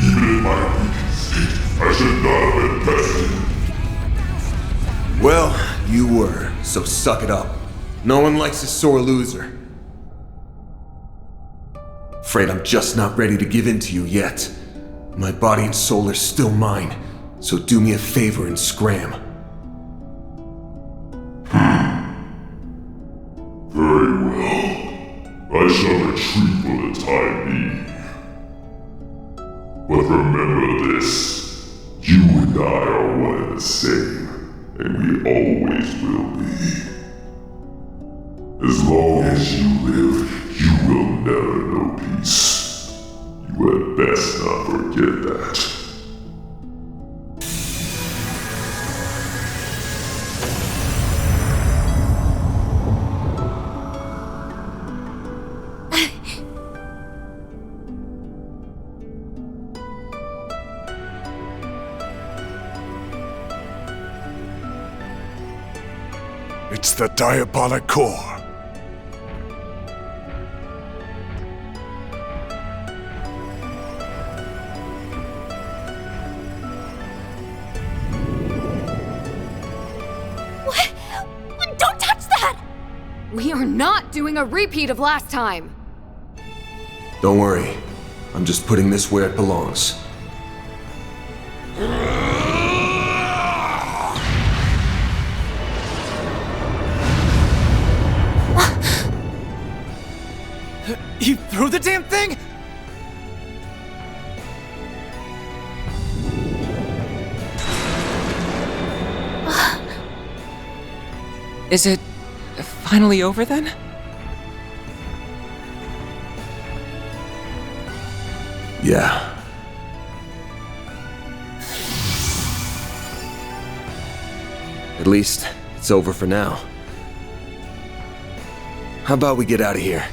Even in my weakened state, I should not have been bested. Well, you were, so suck it up. No one likes a sore loser. Afraid I'm just not ready to give in to you yet. My body and soul are still mine, so do me a favor and scram. Very well. I shall retreat for the time being. But remember this. You and I are one and the same, and we always will be. As long as you live, you will never know peace. You had best not forget that. It's the diabolic core. What? Don't touch that! We are not doing a repeat of last time. Don't worry. I'm just putting this where it belongs. You threw the damn thing? Is it finally over then? Yeah. At least, it's over for now. How about we get out of here?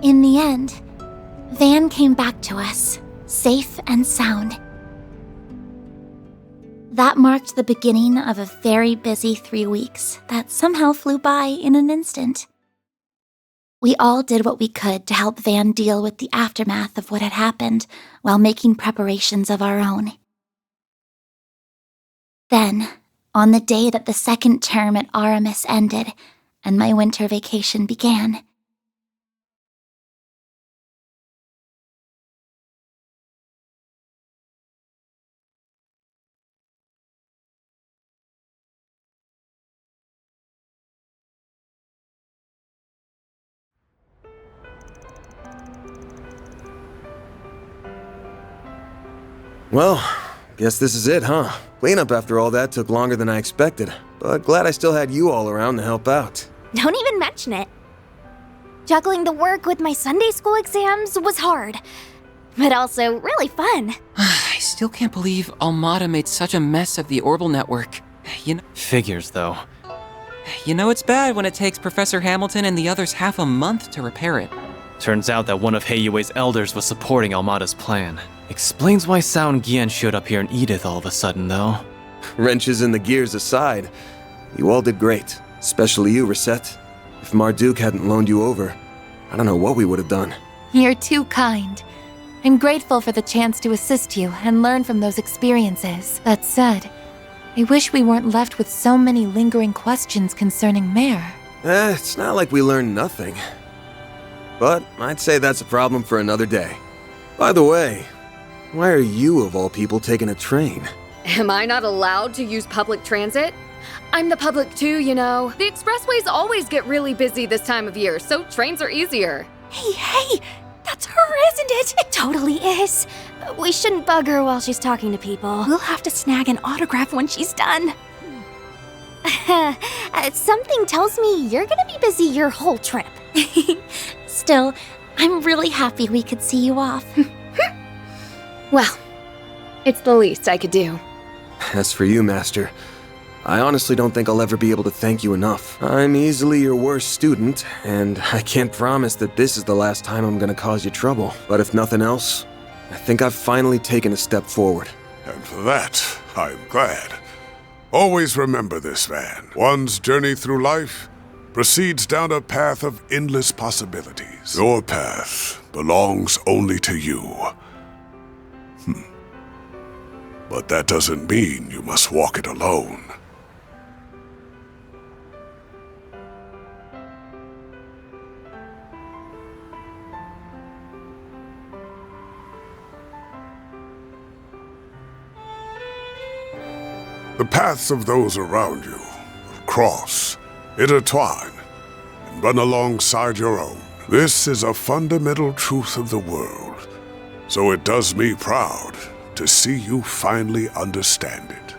In the end, Van came back to us, safe and sound. That marked the beginning of a very busy 3 weeks that somehow flew by in an instant. We all did what we could to help Van deal with the aftermath of what had happened while making preparations of our own. Then, on the day that the second term at Aramis ended and my winter vacation began, Well, guess this is it, huh? Cleanup after all that took longer than I expected, but glad I still had you all around to help out. Don't even mention it. Juggling the work with my Sunday school exams was hard, but also really fun. I still can't believe Almada made such a mess of the Orbital network. Figures, though. You know it's bad when it takes Professor Hamilton and the others half a month to repair it. Turns out that one of Heiyue's elders was supporting Almada's plan. Explains why Sao and Gian showed up here in Edith all of a sudden, though. Wrenches in the gears aside, you all did great. Especially you, Reset. If Marduk hadn't loaned you over, I don't know what we would have done. You're too kind. I'm grateful for the chance to assist you and learn from those experiences. That said, I wish we weren't left with so many lingering questions concerning Mare. It's not like we learned nothing. But I'd say that's a problem for another day. By the way, why are you, of all people, taking a train? Am I not allowed to use public transit? I'm the public too, you know. The expressways always get really busy this time of year, so trains are easier. Hey, that's her, isn't it? It totally is. We shouldn't bug her while she's talking to people. We'll have to snag an autograph when she's done. Something tells me you're gonna be busy your whole trip. Still, I'm really happy we could see you off. Well, it's the least I could do. As for you, Master, I honestly don't think I'll ever be able to thank you enough. I'm easily your worst student, and I can't promise that this is the last time I'm gonna cause you trouble. But if nothing else, I think I've finally taken a step forward. And for that, I'm glad. Always remember this, Van. One's journey through life proceeds down a path of endless possibilities. Your path belongs only to you. But that doesn't mean you must walk it alone. The paths of those around you cross, intertwine, and run alongside your own. This is a fundamental truth of the world, so it does me proud to see you finally understand it.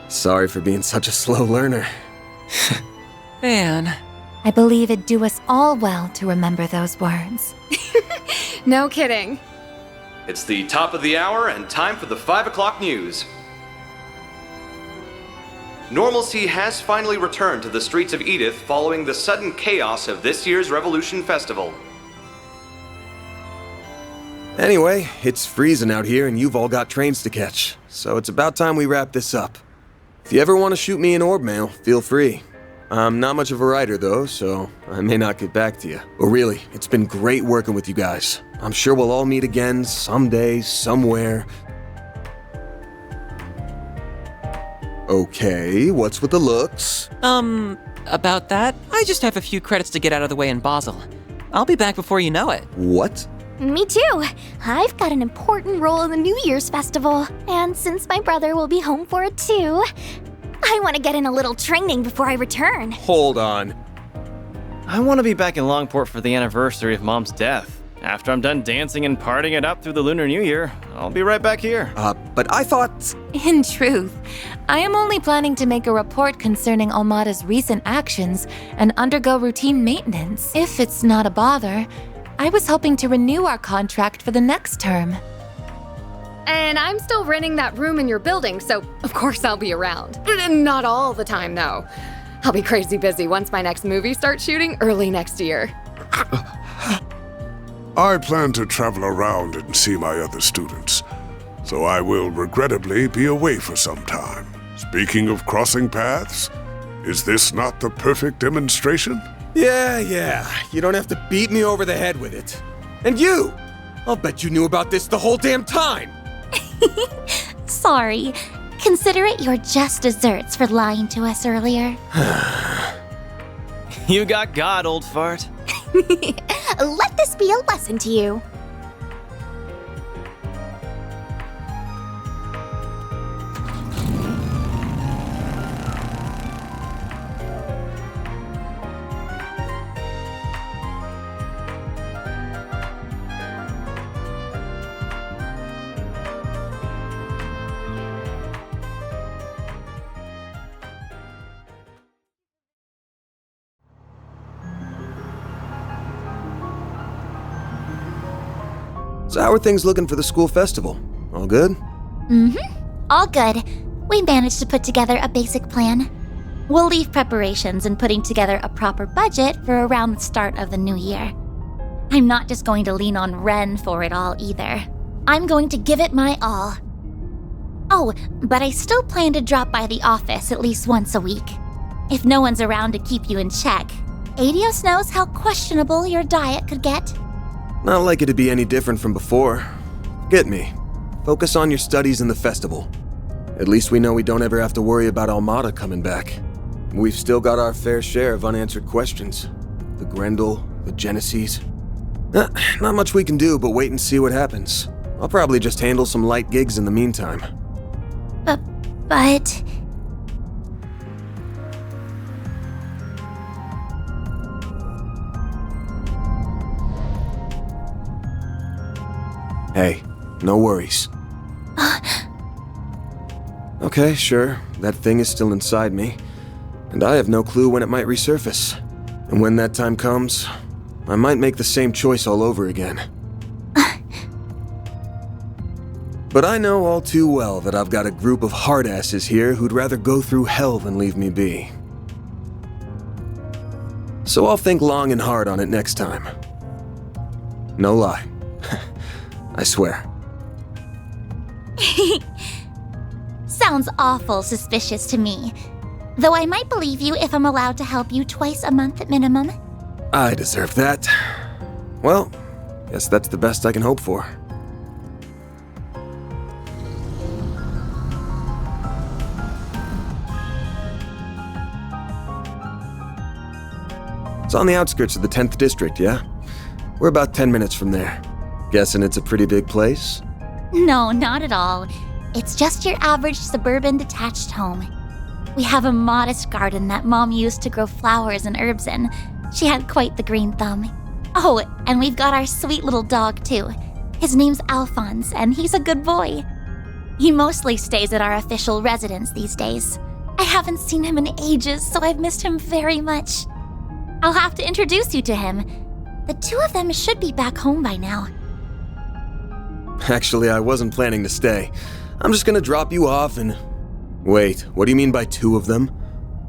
Sorry for being such a slow learner. Van. I believe it'd do us all well to remember those words. No kidding. It's the top of the hour and time for the 5 o'clock news. Normalcy has finally returned to the streets of Edith following the sudden chaos of this year's Revolution Festival. Anyway, it's freezing out here and you've all got trains to catch, so it's about time we wrap this up. If you ever want to shoot me an orb mail, feel free. I'm not much of a writer though, so I may not get back to you. But really, it's been great working with you guys. I'm sure we'll all meet again someday, somewhere. Okay, what's with the looks? About that, I just have a few credits to get out of the way in Basel. I'll be back before you know it. What? Me too. I've got an important role in the New Year's festival. And since my brother will be home for it too, I want to get in a little training before I return. Hold on. I want to be back in Longport for the anniversary of Mom's death. After I'm done dancing and partying it up through the Lunar New Year, I'll be right back here. But I thought... In truth, I am only planning to make a report concerning Almada's recent actions and undergo routine maintenance. If it's not a bother, I was hoping to renew our contract for the next term. And I'm still renting that room in your building, so of course I'll be around. Not all the time, though. I'll be crazy busy once my next movie starts shooting early next year. I plan to travel around and see my other students, so I will regrettably be away for some time. Speaking of crossing paths, is this not the perfect demonstration? Yeah, you don't have to beat me over the head with it. And you! I'll bet you knew about this the whole damn time! Sorry. Consider it your just desserts for lying to us earlier. You got God, old fart. Let this be a lesson to you. So how are things looking for the school festival? All good? All good. We managed to put together a basic plan. We'll leave preparations and putting together a proper budget for around the start of the new year. I'm not just going to lean on Ren for it all either. I'm going to give it my all. Oh, but I still plan to drop by the office at least once a week. If no one's around to keep you in check, Adios knows how questionable your diet could get. Not like it to be any different from before. Get me. Focus on your studies and the festival. At least we know we don't ever have to worry about Almada coming back. We've still got our fair share of unanswered questions. The Grendel, the Genesees. Not much we can do but wait and see what happens. I'll probably just handle some light gigs in the meantime. But... Hey, no worries. Okay, sure, that thing is still inside me, and I have no clue when it might resurface. And when that time comes, I might make the same choice all over again. But I know all too well that I've got a group of hardasses here who'd rather go through hell than leave me be. So I'll think long and hard on it next time. No lie. I swear. Sounds awful suspicious to me. Though I might believe you if I'm allowed to help you twice a month at minimum. I deserve that. Well, guess that's the best I can hope for. It's on the outskirts of the 10th district, yeah? We're about 10 minutes from there. Guessing it's a pretty big place? No, not at all. It's just your average suburban detached home. We have a modest garden that Mom used to grow flowers and herbs in. She had quite the green thumb. Oh, and we've got our sweet little dog, too. His name's Alphonse, and he's a good boy. He mostly stays at our official residence these days. I haven't seen him in ages, so I've missed him very much. I'll have to introduce you to him. The two of them should be back home by now. Actually, I wasn't planning to stay. I'm just gonna drop you off and... Wait, what do you mean by two of them?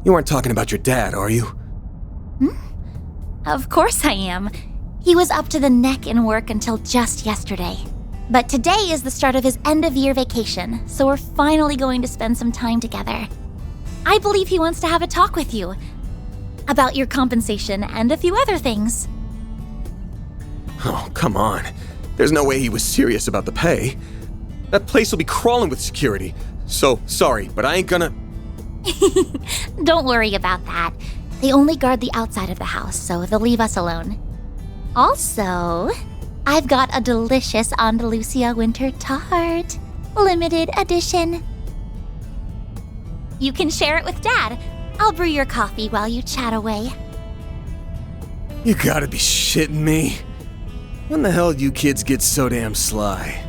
You aren't talking about your dad, are you? Of course I am. He was up to the neck in work until just yesterday. But today is the start of his end-of-year vacation, so we're finally going to spend some time together. I believe he wants to have a talk with you. About your compensation and a few other things. Oh, come on. There's no way he was serious about the pay. That place will be crawling with security. So, sorry, but I ain't gonna... Don't worry about that. They only guard the outside of the house, so they'll leave us alone. Also, I've got a delicious Andalusia winter tart. Limited edition. You can share it with Dad. I'll brew your coffee while you chat away. You gotta be shitting me. When the hell do you kids get so damn sly?